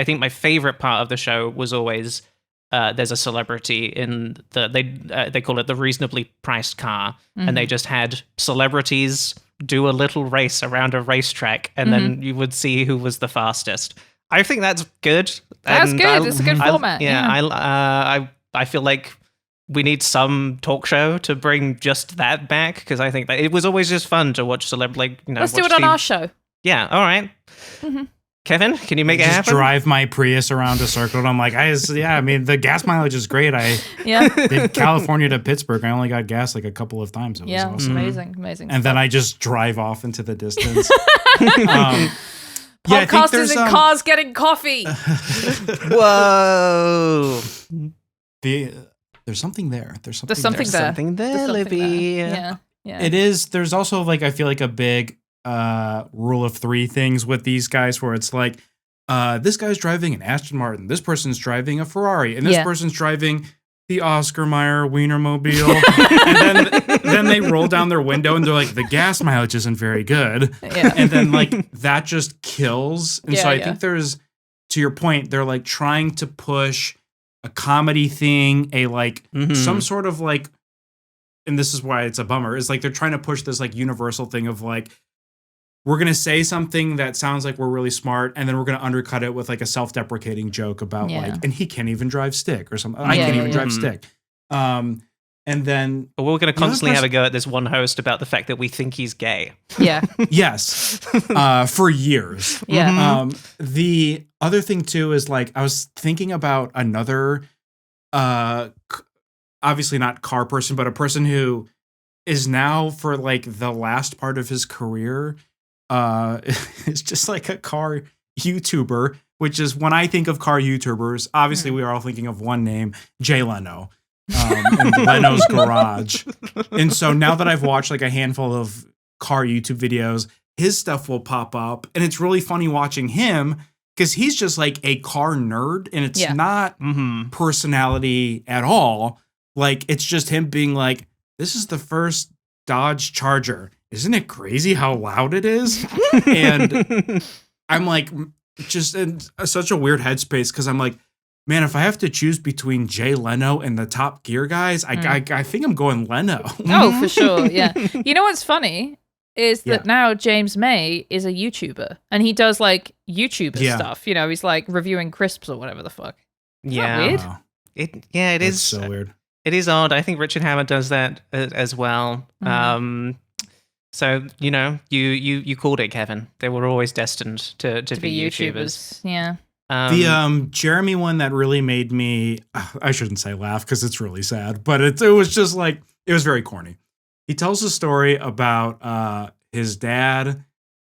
think my favorite part of the show was always... there's a celebrity in they call it the reasonably priced car, and they just had celebrities do a little race around a racetrack, and then you would see who was the fastest. I think that's good. That's good. It's a good format. I feel like we need some talk show to bring just that back, because I think that it was always just fun to watch Let's do it on our show. Yeah. All right. Kevin, can you make it happen? Just drive my Prius around a circle. And I'm like, I mean, the gas mileage is great. I did California to Pittsburgh. I only got gas like a couple of times. It was awesome. Amazing. And then I just drive off into the distance. Podcasters in cars getting coffee. Whoa. There's something there. There's something there, Libby. Yeah. It is. There's also like, I feel like a big rule of 3 things with these guys where it's like this guy's driving an Aston Martin, this person's driving a Ferrari, and this person's driving the Oscar Mayer Wienermobile. And then they roll down their window and they're like, the gas mileage isn't very good. And then like that just kills. And so I think there's, to your point, they're like trying to push a comedy thing, a like some sort of like, and this is why it's a bummer, is like they're trying to push this like universal thing of like, we're going to say something that sounds like we're really smart, and then we're going to undercut it with like a self-deprecating joke about like, and he can't even drive stick or something. I can't even drive stick. And then... But we're going to constantly have a go at this one host about the fact that we think he's gay. Yeah. Yes. For years. Yeah. The other thing too is like, I was thinking about another, obviously not car person, but a person who is now for like the last part of his career, is just like a car YouTuber, which is when I think of car YouTubers, obviously we are all thinking of one name, Jay Leno, and Leno's Garage. And so now that I've watched like a handful of car YouTube videos, his stuff will pop up, and it's really funny watching him because he's just like a car nerd, and it's not personality at all. Like it's just him being like, this is the first Dodge Charger. Isn't it crazy how loud it is? And I'm like, just in such a weird headspace because I'm like, man, if I have to choose between Jay Leno and the Top Gear guys, I think I'm going Leno. Oh, for sure. Yeah. You know what's funny is that now James May is a YouTuber, and he does like YouTuber stuff. You know, he's like reviewing crisps or whatever the fuck. Isn't that weird? It That's is so weird. It is odd. I think Richard Hammond does that as well. So, you know, you called it, Kevin. They were always destined to be YouTubers. Yeah. The Jeremy one that really made me, I shouldn't say laugh because it's really sad, but it was just like, it was very corny. He tells a story about his dad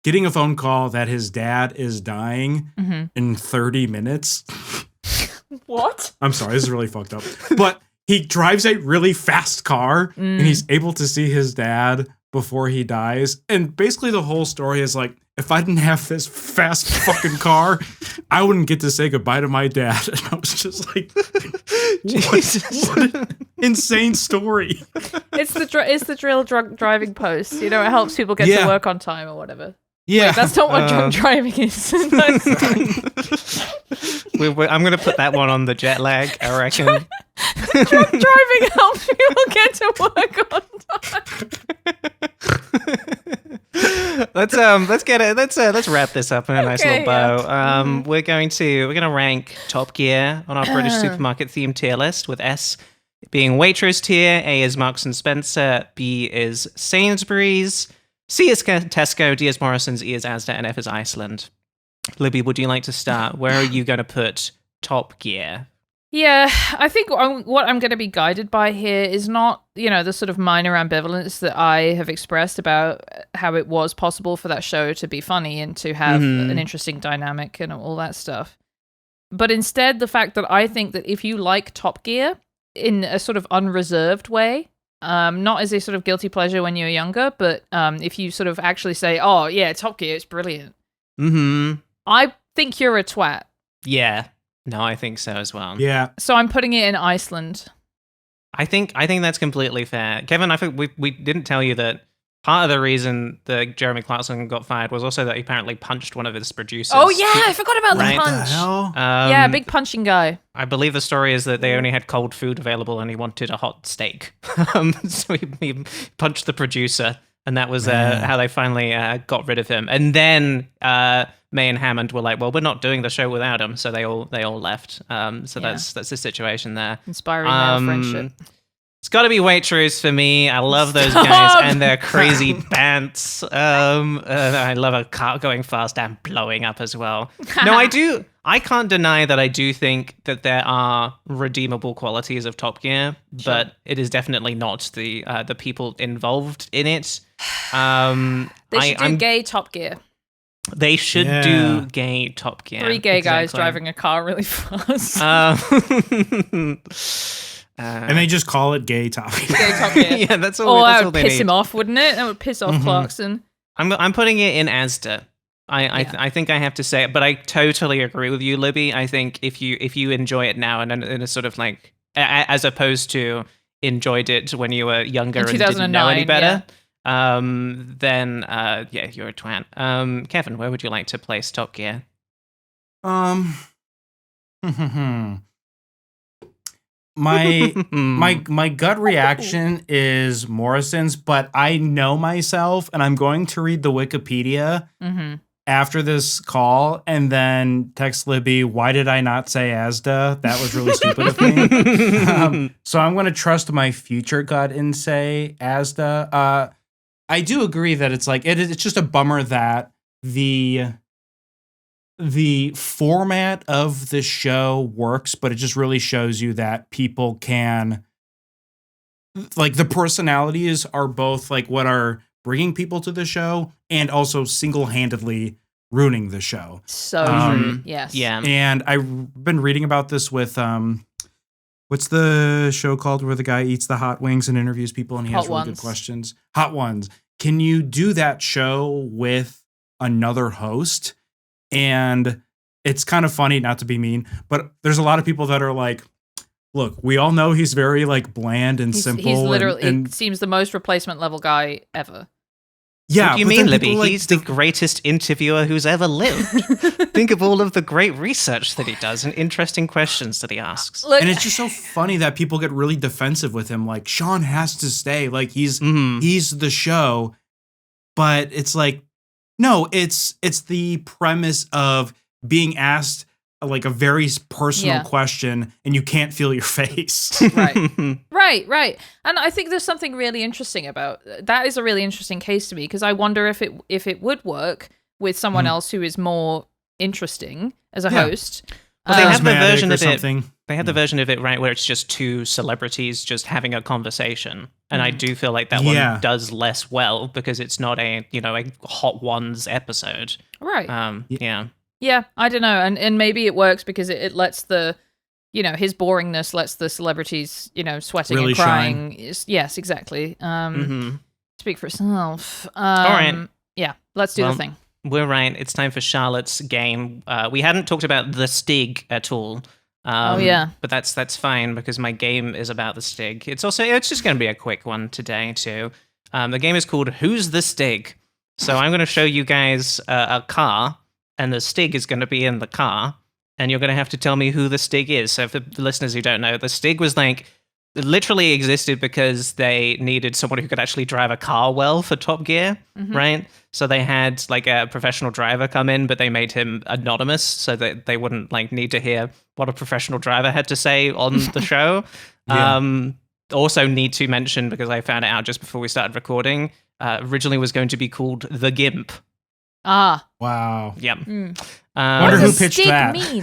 getting a phone call that his dad is dying in 30 minutes. What? I'm sorry, this is really fucked up. But he drives a really fast car and he's able to see his dad before he dies. And basically the whole story is like, if I didn't have this fast fucking car, I wouldn't get to say goodbye to my dad. And I was just like, what an insane story. It's the drill drunk driving post. You know, it helps people get to work on time or whatever. Yeah. Wait, that's not what drunk driving is. I'm going to put that one on the jet lag, I reckon. Drunk driving helps people get to work on time. Let's wrap this up in a nice little bow. We're gonna rank Top Gear on our British supermarket theme tier list, with S being Waitrose tier, A is Marks and Spencer, B is Sainsbury's, C is Tesco, D is Morrison's, E is Asda, and F is Iceland. Libby, would you like to start? Where are you going to put Top Gear? Yeah, I think what I'm going to be guided by here is not, the sort of minor ambivalence that I have expressed about how it was possible for that show to be funny and to have an interesting dynamic and all that stuff. But instead, the fact that I think that if you like Top Gear in a sort of unreserved way, not as a sort of guilty pleasure when you're younger, but if you sort of actually say, oh, yeah, Top Gear, it's brilliant. I think you're a twat. Yeah. No, I think so as well. Yeah. So I'm putting it in Iceland. I think that's completely fair. Kevin, I think we didn't tell you that part of the reason that Jeremy Clarkson got fired was also that he apparently punched one of his producers. Oh, yeah, I forgot about the Right. punch. Hell? Yeah, big punching guy. I believe the story is that they only had cold food available and he wanted a hot steak. So he punched the producer, and that was how they finally got rid of him. And then May and Hammond were like, well, we're not doing the show without him, so they all left. So that's the situation there. Inspiring male friendship. It's got to be Waitrose for me. I love those guys and their crazy pants. I love a car going fast and blowing up as well. No, I do. I can't deny that I do think that there are redeemable qualities of Top Gear, but it is definitely not the people involved in it. They should do gay Top Gear. They should do gay Top Gear. 3 gay guys driving a car really fast. And they just call it gay Top Gear. Gay Top Gear. Yeah, that's all. Oh, that's that all would they piss need. him off, wouldn't it? That would piss off Clarkson. I'm putting it in Asda. I think I have to say it, but I totally agree with you, Libby. I think if you enjoy it now and in a sort of like, as opposed to enjoyed it when you were younger and didn't know any better, then you're a twat. Kevin, where would you like to place Top Gear? My gut reaction is Morrison's, but I know myself, and I'm going to read the Wikipedia after this call, and then text Libby, why did I not say Asda? That was really stupid of me. So I'm going to trust my future gut and say Asda. I do agree that it's like it's just a bummer that the format of the show works, but it just really shows you that people can, like, the personalities are both like what are bringing people to the show and also single-handedly ruining the show. So true. Yes. Yeah. And I've been reading about this with what's the show called where the guy eats the hot wings and interviews people and he has really good questions? Hot Ones. Can you do that show with another host? And it's kind of funny, not to be mean, but there's a lot of people that are like, look, we all know he's very like bland and simple. He's literally, and it seems the most replacement level guy ever. What Yeah. do you mean, Libby? He's the greatest interviewer who's ever lived. Think of all of the great research that he does and interesting questions that he asks. Look, and it's just so funny that people get really defensive with him. Like, Sean has to stay. Like, he's the show. But it's like, no, it's the premise of being asked like a very personal question and you can't feel your face. Right. And I think there's something really interesting about that. Is a really interesting case to me because I wonder if it would work with someone else who is more interesting as a host. Well, they have the version of something. it. They have the version of it, right, where it's just two celebrities just having a conversation, and I do feel like that one does less well because it's not a Hot Ones episode, right? Yeah, I don't know, and maybe it works because it lets the, his boringness lets the celebrities, sweating really and crying. Yes, exactly. Speak for itself. All right. Yeah, let's do the thing. we're right. It's time for Charlotte's game. We hadn't talked about the Stig at all. But that's fine because my game is about the Stig. It's just going to be a quick one today too. The game is called Who's the Stig? So I'm going to show you guys a car, and the Stig is going to be in the car, and you're going to have to tell me who the Stig is. So for the listeners who don't know, the Stig was like literally existed because they needed someone who could actually drive a car well for Top Gear, right? So they had like a professional driver come in, but they made him anonymous so that they wouldn't like need to hear what a professional driver had to say on the show. Also need to mention, because I found it out just before we started recording, originally was going to be called The Gimp. Wow. Yep. Wonder who pitched Stig that. mean?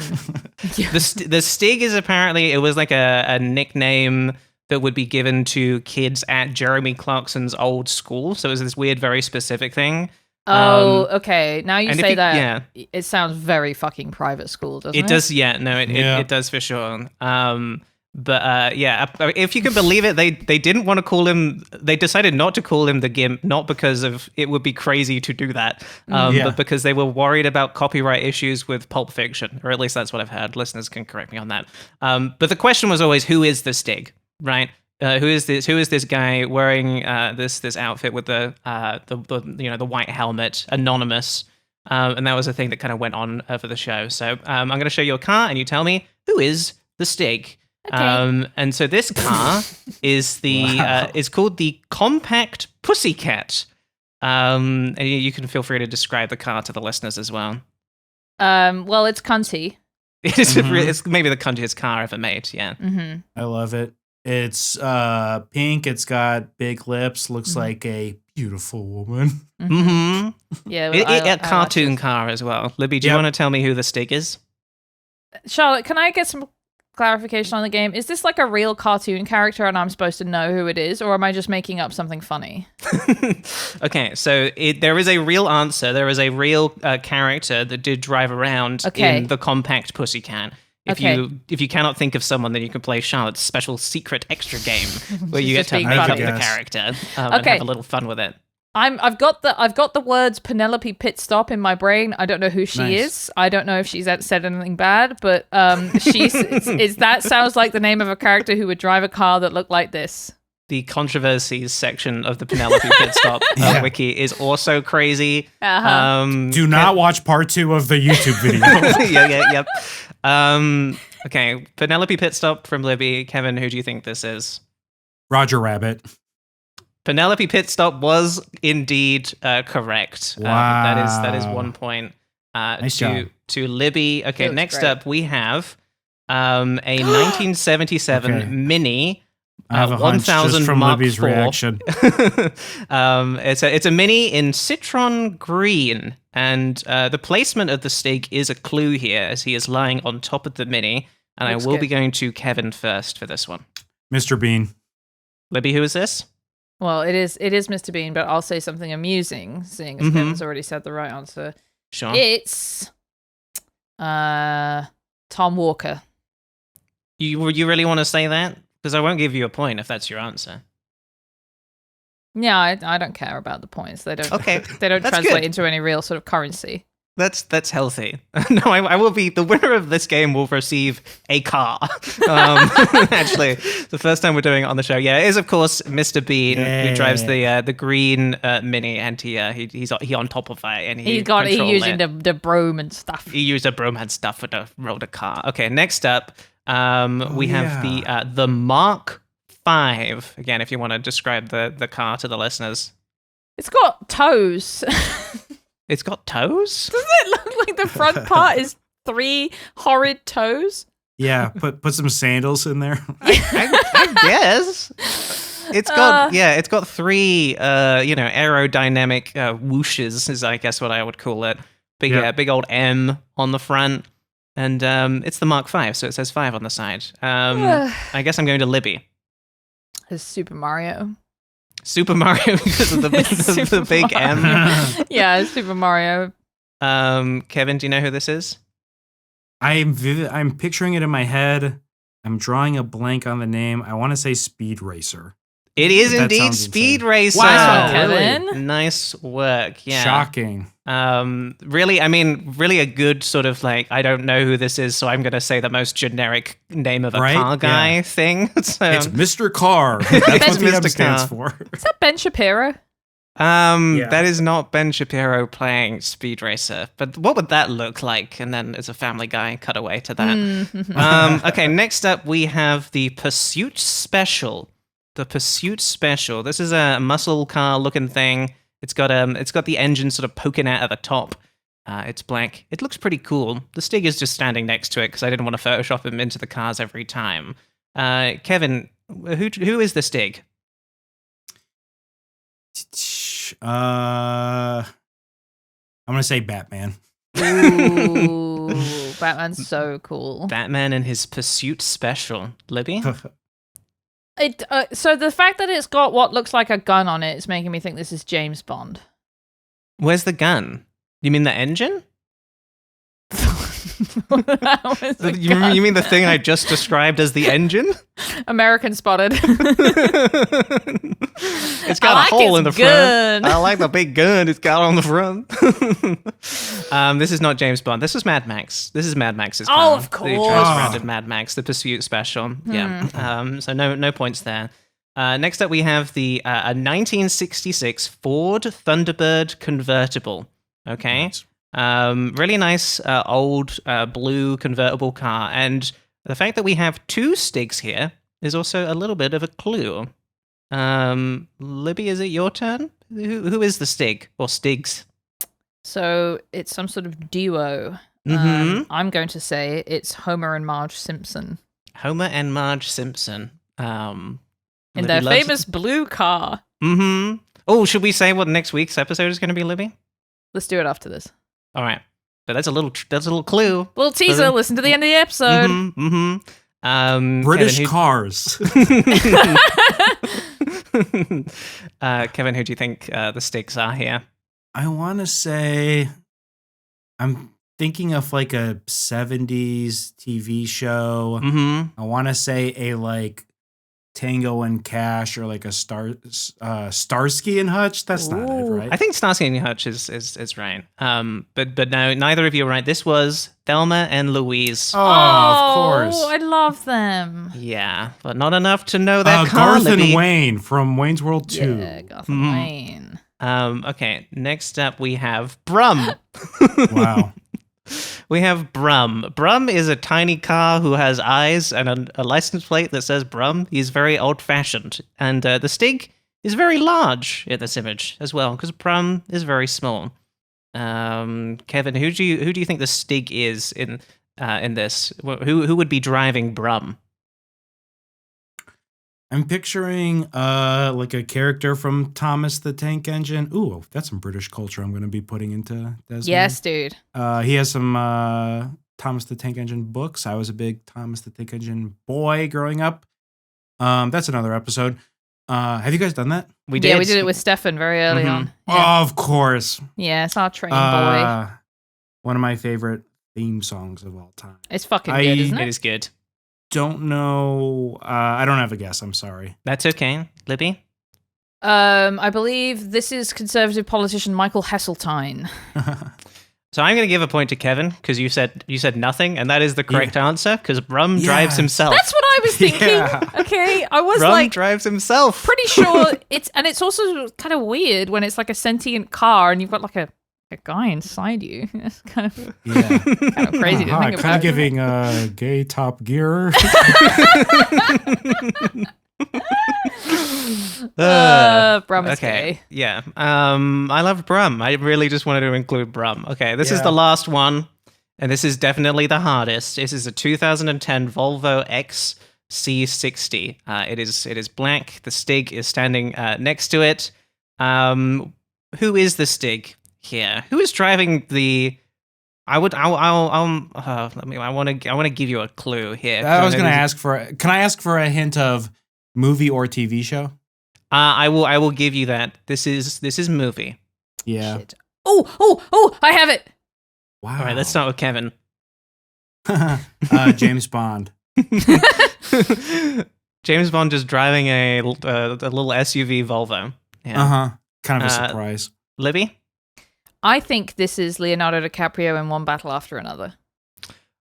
The Stig is apparently, it was like a nickname that would be given to kids at Jeremy Clarkson's old school. So it was this weird, very specific thing. Okay. Now you say that, yeah. it sounds very fucking private school, doesn't it? It does, yeah. No, it does for sure. If you can believe it, they didn't want to call him, they decided not to call him the Gimp, not because of it would be crazy to do that, but because they were worried about copyright issues with Pulp Fiction, or at least that's what I've heard. Listeners can correct me on that. But the question was always, who is the Stig, right? Who is this guy wearing this outfit with the white helmet, anonymous? And that was a thing that kind of went on over the show. So I'm going to show you a car, and you tell me who is the Stig. Okay. And so this car is is called the Compact Pussycat. And you can feel free to describe the car to the listeners as well. Well, it's cunty. It's maybe the cuntiest car ever made. Yeah. Mm-hmm. I love it. It's pink. It's got big lips. Looks like a beautiful woman. Mm-hmm. Yeah. A cartoon car as well. Libby, do you want to tell me who the Stig is? Charlotte, can I get some clarification on the game? Is this like a real cartoon character and I'm supposed to know who it is, or am I just making up something funny? Okay, so there is a real answer. There is a real character that did drive around in the Compact Pussycat. If you cannot think of someone, then you can play Charlotte's special secret extra game where you get to make up the character and have a little fun with it. I've got the words Penelope Pitstop in my brain. I don't know who she is. I don't know if she's said anything bad, but that sounds like the name of a character who would drive a car that looked like this. The controversies section of the Penelope Pitstop wiki is also crazy. Do not watch part 2 of the YouTube video. Yep. Okay, Penelope Pitstop from Libby. Kevin, who do you think this is? Roger Rabbit. Penelope Pitstop was indeed correct. Wow. That is 1 point nice job. To Libby. Okay, next up we have a 1977 Mini. I have a hunch just from Mark Libby's IV. reaction. It's a Mini in Citron Green, and the placement of the Stig is a clue here, as he is lying on top of the Mini. And I will be going to Kevin first for this one. Mr. Bean. Libby, who is this? Well, it is Mr. Bean, but I'll say something amusing, seeing as Kevin's already said the right answer. Sure. It's Tom Walker. You really want to say that? Because I won't give you a point if that's your answer. Yeah, I don't care about the points. They don't. Okay, they don't that's translate good. into any real sort of currency. That's healthy. No, I will be the winner of this game. Will receive a car. Actually, the first time we're doing it on the show. Yeah, it is of course Mr. Bean who drives the green Mini, and he's on top of it, and he's using the broom and stuff. He used a broom and stuff to roll the car. Okay, next up, we have the Mark V. Again, if you want to describe the car to the listeners, it's got toes. It's got toes? Doesn't it look like the front part is 3 horrid toes? Yeah, put some sandals in there. I guess. It's got 3 aerodynamic whooshes is I guess what I would call it. Big old M on the front. And it's the Mark V, so it says 5 on the side. I guess I'm going to Libby. It's Super Mario. Super Mario because of the big M. Yeah, Super Mario. Kevin, do you know who this is? I'm picturing it in my head. I'm drawing a blank on the name. I want to say Speed Racer. It is That indeed sounds Speed insane. Racer. Wow, Kevin. Nice work. Yeah. Shocking. Really, I mean, really a good sort of like, I don't know who this is, so I'm going to say the most generic name of a Right? car guy Yeah. thing. So, It's Mr. Carr. That's what the Mr. M stands Carr. for. Is that Ben Shapiro? Yeah. that is not Ben Shapiro playing Speed Racer, but what would that look like? And then as a Family Guy cutaway to that. Okay, next up we have the Pursuit Special. The Pursuit Special. This is a muscle car looking thing. It's got the engine sort of poking out at the top. It's black. It looks pretty cool. The Stig is just standing next to it because I didn't want to Photoshop him into the cars every time. Kevin, who is the Stig? I'm gonna say Batman. Ooh, Batman's so cool. Batman and his Pursuit Special. Libby? So the fact that it's got what looks like a gun on it is making me think this is James Bond. Where's the gun? You mean the engine? That was a gun. You mean the thing I just described as the engine? American spotted. It's got I like a hole its in the gun. front. I like the big gun it's got on the front. This is not James Bond. This is Mad Max. This is Mad Max's car. Oh, of The drives course. around in Mad Max, the Pursuit Special. Yeah. So no points there. Next up, we have a 1966 Ford Thunderbird convertible. Okay. Nice. Really nice old blue convertible car. And the fact that we have two Stigs here is also a little bit of a clue. Libby, is it your turn? Who is the Stig or Stigs? So it's some sort of duo. Mhm. I'm going to say it's Homer and Marge Simpson Homer and Marge Simpson. in Libby their loves- famous blue car. Mhm. Oh, should we say what next week's episode is going to be, Libby? Let's do it after this. All right. But that's a little clue. Little teaser. Listen to the end of the episode. British Kevin, cars. Kevin, who do you think the Stigs are here? I want to say, I'm thinking of like a 70s TV show. Mm-hmm. I want to say a like Tango and Cash or like a Starsky and Hutch. That's not it, Ooh. right? I think Starsky and Hutch is right. But no, neither of you are right. This was Thelma and Louise. Oh, of course. I love them. Yeah, but not enough to know that car, Garth Libby. and Wayne from Wayne's World 2. Yeah, Garth and Wayne. Okay, next up we have Brum. Wow. We have Brum. Brum is a tiny car who has eyes and a license plate that says Brum. He's very old-fashioned. And the Stig is very large in this image as well, because Brum is very small. Kevin, who do you think the Stig is in this? Who would be driving Brum? I'm picturing like a character from Thomas the Tank Engine. Ooh, that's some British culture I'm going to be putting into Desmond. Yes, dude. He has some Thomas the Tank Engine books. I was a big Thomas the Tank Engine boy growing up. That's another episode. Have you guys done that? We did. Yeah, we did it with Stefan very early on. Yeah. Of course. Yeah, it's our train boy. One of my favorite theme songs of all time. It's fucking good, isn't It it? is good. Don't know. I don't have a guess. I'm sorry. That's okay. Libby? I believe this is Conservative politician Michael Heseltine. So I'm going to give a point to Kevin because you said nothing, and that is the correct answer because Brum drives Yes. himself. That's what I was thinking. Yeah. Okay, I was Brum like drives himself. pretty sure it's also kind of weird when it's like a sentient car and you've got like a guy inside you. It's kind of Yeah. kind of crazy to Hi, think kind about. of giving gay Top Gear. Brum is Okay. gay. Yeah. I love Brum. I really just wanted to include Brum. Okay, this is Yeah. the last one, and this is definitely the hardest. This is a 2010 Volvo XC60. It is black. The Stig is standing next to it. Who is the Stig here? Who is driving the? I want to give you a clue here. I was going to ask for. Can I ask for a hint of movie or TV show? I will give you that. This is movie. Yeah. Shit. Oh, I have it. Wow. All right, let's start with Kevin. James Bond. James Bond is driving a little SUV Volvo. Yeah. Uh-huh. Kind of a surprise. Libby? I think this is Leonardo DiCaprio in One Battle After Another.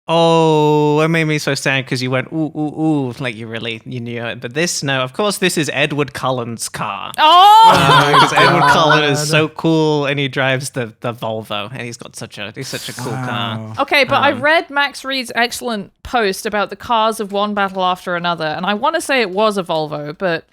Oh, it made me so sad because you went, ooh, ooh, ooh, like you knew it. But no, of course, this is Edward Cullen's car. Oh! Because Edward Cullen is so cool and he drives the Volvo and he's such a cool car. Okay, but I read Max Reed's excellent post about the cars of One Battle After Another, and I want to say it was a Volvo, but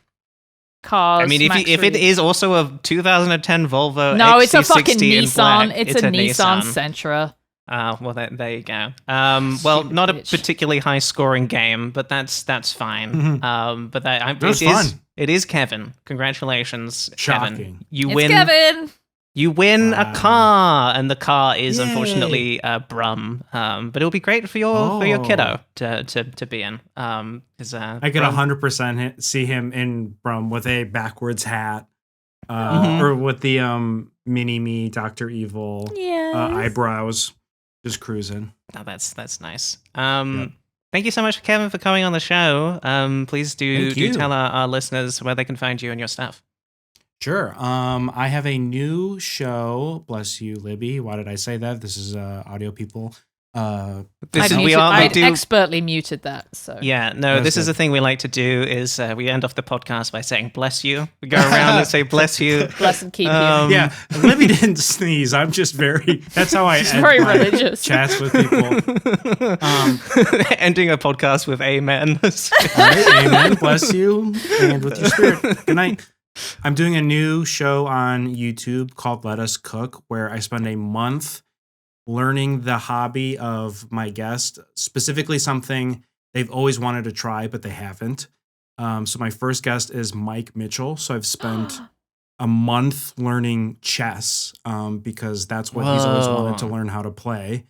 cars. I mean, if it is also a 2010 Volvo, no, XC60 it's a fucking in Nissan. black, It's a Nissan Sentra. Well, there you go. Well, not a particularly high-scoring game, but that's fine. Mm-hmm. But it was fun. It is Kevin. Congratulations, Shocking. Kevin. You It's win. Kevin. You win a car, and the car is Yay. unfortunately Brum. But it'll be great for your kiddo to be in. Because I could 100% see him in Brum with a backwards hat, Mm-hmm. or with the mini-me Dr. Evil eyebrows, just cruising. Oh, that's nice. Thank you so much, Kevin, for coming on the show. Please do tell our listeners where they can find you and your stuff. Sure. I have a new show. Bless you, Libby. Why did I say that? This is audio people. I expertly muted that. So Yeah, no, this is the thing we like to do is we end off the podcast by saying bless you. We go around and say bless you. Bless and keep you. Yeah, Libby didn't sneeze. I'm just that's how I end very my religious. chats with people. Ending a podcast with amen. All right, amen. Bless you and with your spirit. Good night. I'm doing a new show on YouTube called Let Us Cook, where I spend a month learning the hobby of my guest, specifically something they've always wanted to try, but they haven't. So my first guest is Mike Mitchell. So I've spent a month learning chess because that's what he's always wanted to learn how to play.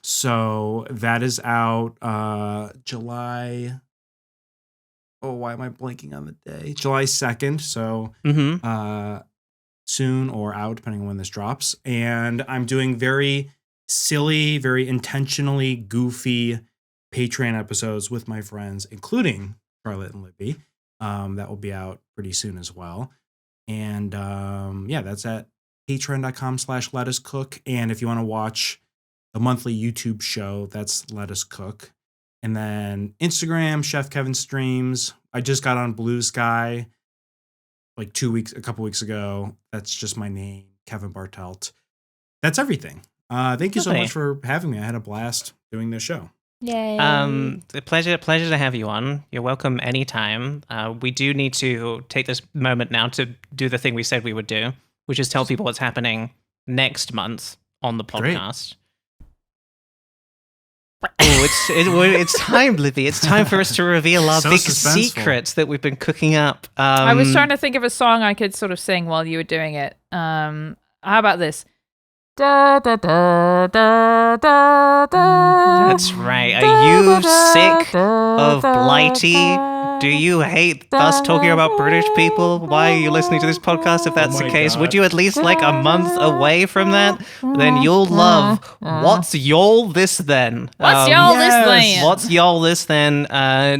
So that is out July. Oh, why am I blanking on the day? July 2nd. So soon or out, depending on when this drops. And I'm doing very silly, very intentionally goofy Patreon episodes with my friends, including Charlotte and Libby. That will be out pretty soon as well. And that's at patreon.com/letuscook. And if you want to watch the monthly YouTube show, that's Let Us Cook. And then Instagram, Chef Kevin Streams. I just got on Blue Sky like a couple weeks ago. That's just my name, Kevin Bartelt. That's everything. Thank you so much for having me. I had a blast doing this show. Yay. A pleasure to have you on. You're welcome anytime. We do need to take this moment now to do the thing we said we would do, which is tell people what's happening next month on the podcast. It's time, Libby. It's time for us to reveal our big secrets that we've been cooking up. I was trying to think of a song I could sort of sing while you were doing it. How about this? Da, da, da, da, da, da. That's right. Are you sick of Blighty? Do you hate us talking about British people? Why are you listening to this podcast if that's the case? God. Would you at least like a month away from that? Then you'll love What's Y'all This Then? What's y'all this then? What's Y'all This Then?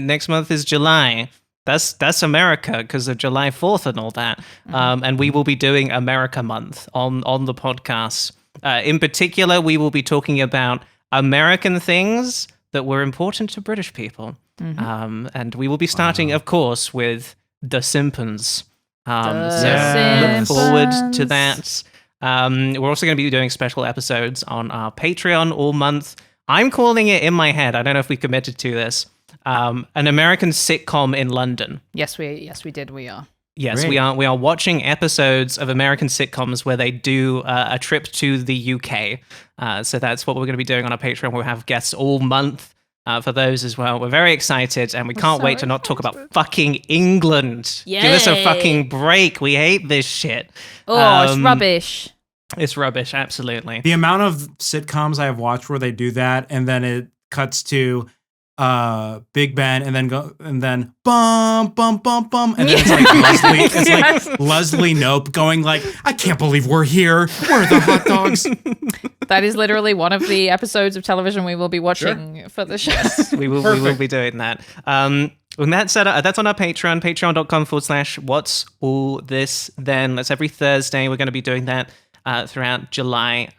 Next month is July. That's America because of July 4th and all that. And we will be doing America Month on the podcast. In particular, we will be talking about American things that were important to British people. And we will be starting, of course, with The Simpsons. So look forward to that. We're also going to be doing special episodes on our Patreon all month. I'm calling it in my head. I don't know if we committed to this. An American sitcom in London. Yes, we did. We are. Yes, Great. we are watching episodes of American sitcoms where they do a trip to the UK. So that's what we're going to be doing on our Patreon. We'll have guests all month for those as well. We're very excited, and we can't wait to not talk about fucking England. Yay. Give us a fucking break. We hate this shit. Oh, it's rubbish. It's rubbish, absolutely. The amount of sitcoms I have watched where they do that, and then it cuts to Big Ben, and then bum bum bum bum, and then it's like Leslie. It's like Leslie Knope going like, I can't believe we're here. Where are the hot dogs? That is literally one of the episodes of television we will be watching for the show. We will be doing that. And that's on our Patreon, patreon.com/what's all this then. That's every Thursday. We're going to be doing that throughout July.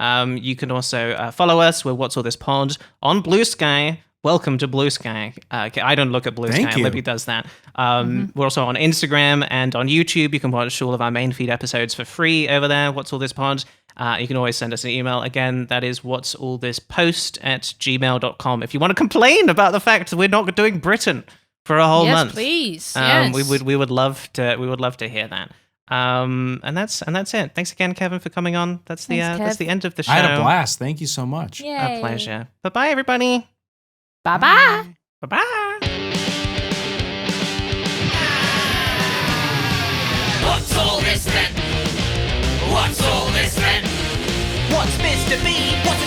You can also follow us with What's All This Pod on Blue Sky. Welcome to Blue Sky. I don't look at Blue Thank Sky. you. Libby does that. We're also on Instagram and on YouTube. You can watch all of our main feed episodes for free over there. What's All This Pod? You can always send us an email. Again, that is what's all this post@gmail.com. If you want to complain about the fact that we're not doing Britain for a whole month, Please. we would love to hear that. And that's it. Thanks again, Kevin, for coming on. That's the end of the show. I had a blast. Thank you so much. Yay. A pleasure. Bye, everybody. Bye-bye. Bye-bye. What's all this then? What's all this then? What's Mr. B? What's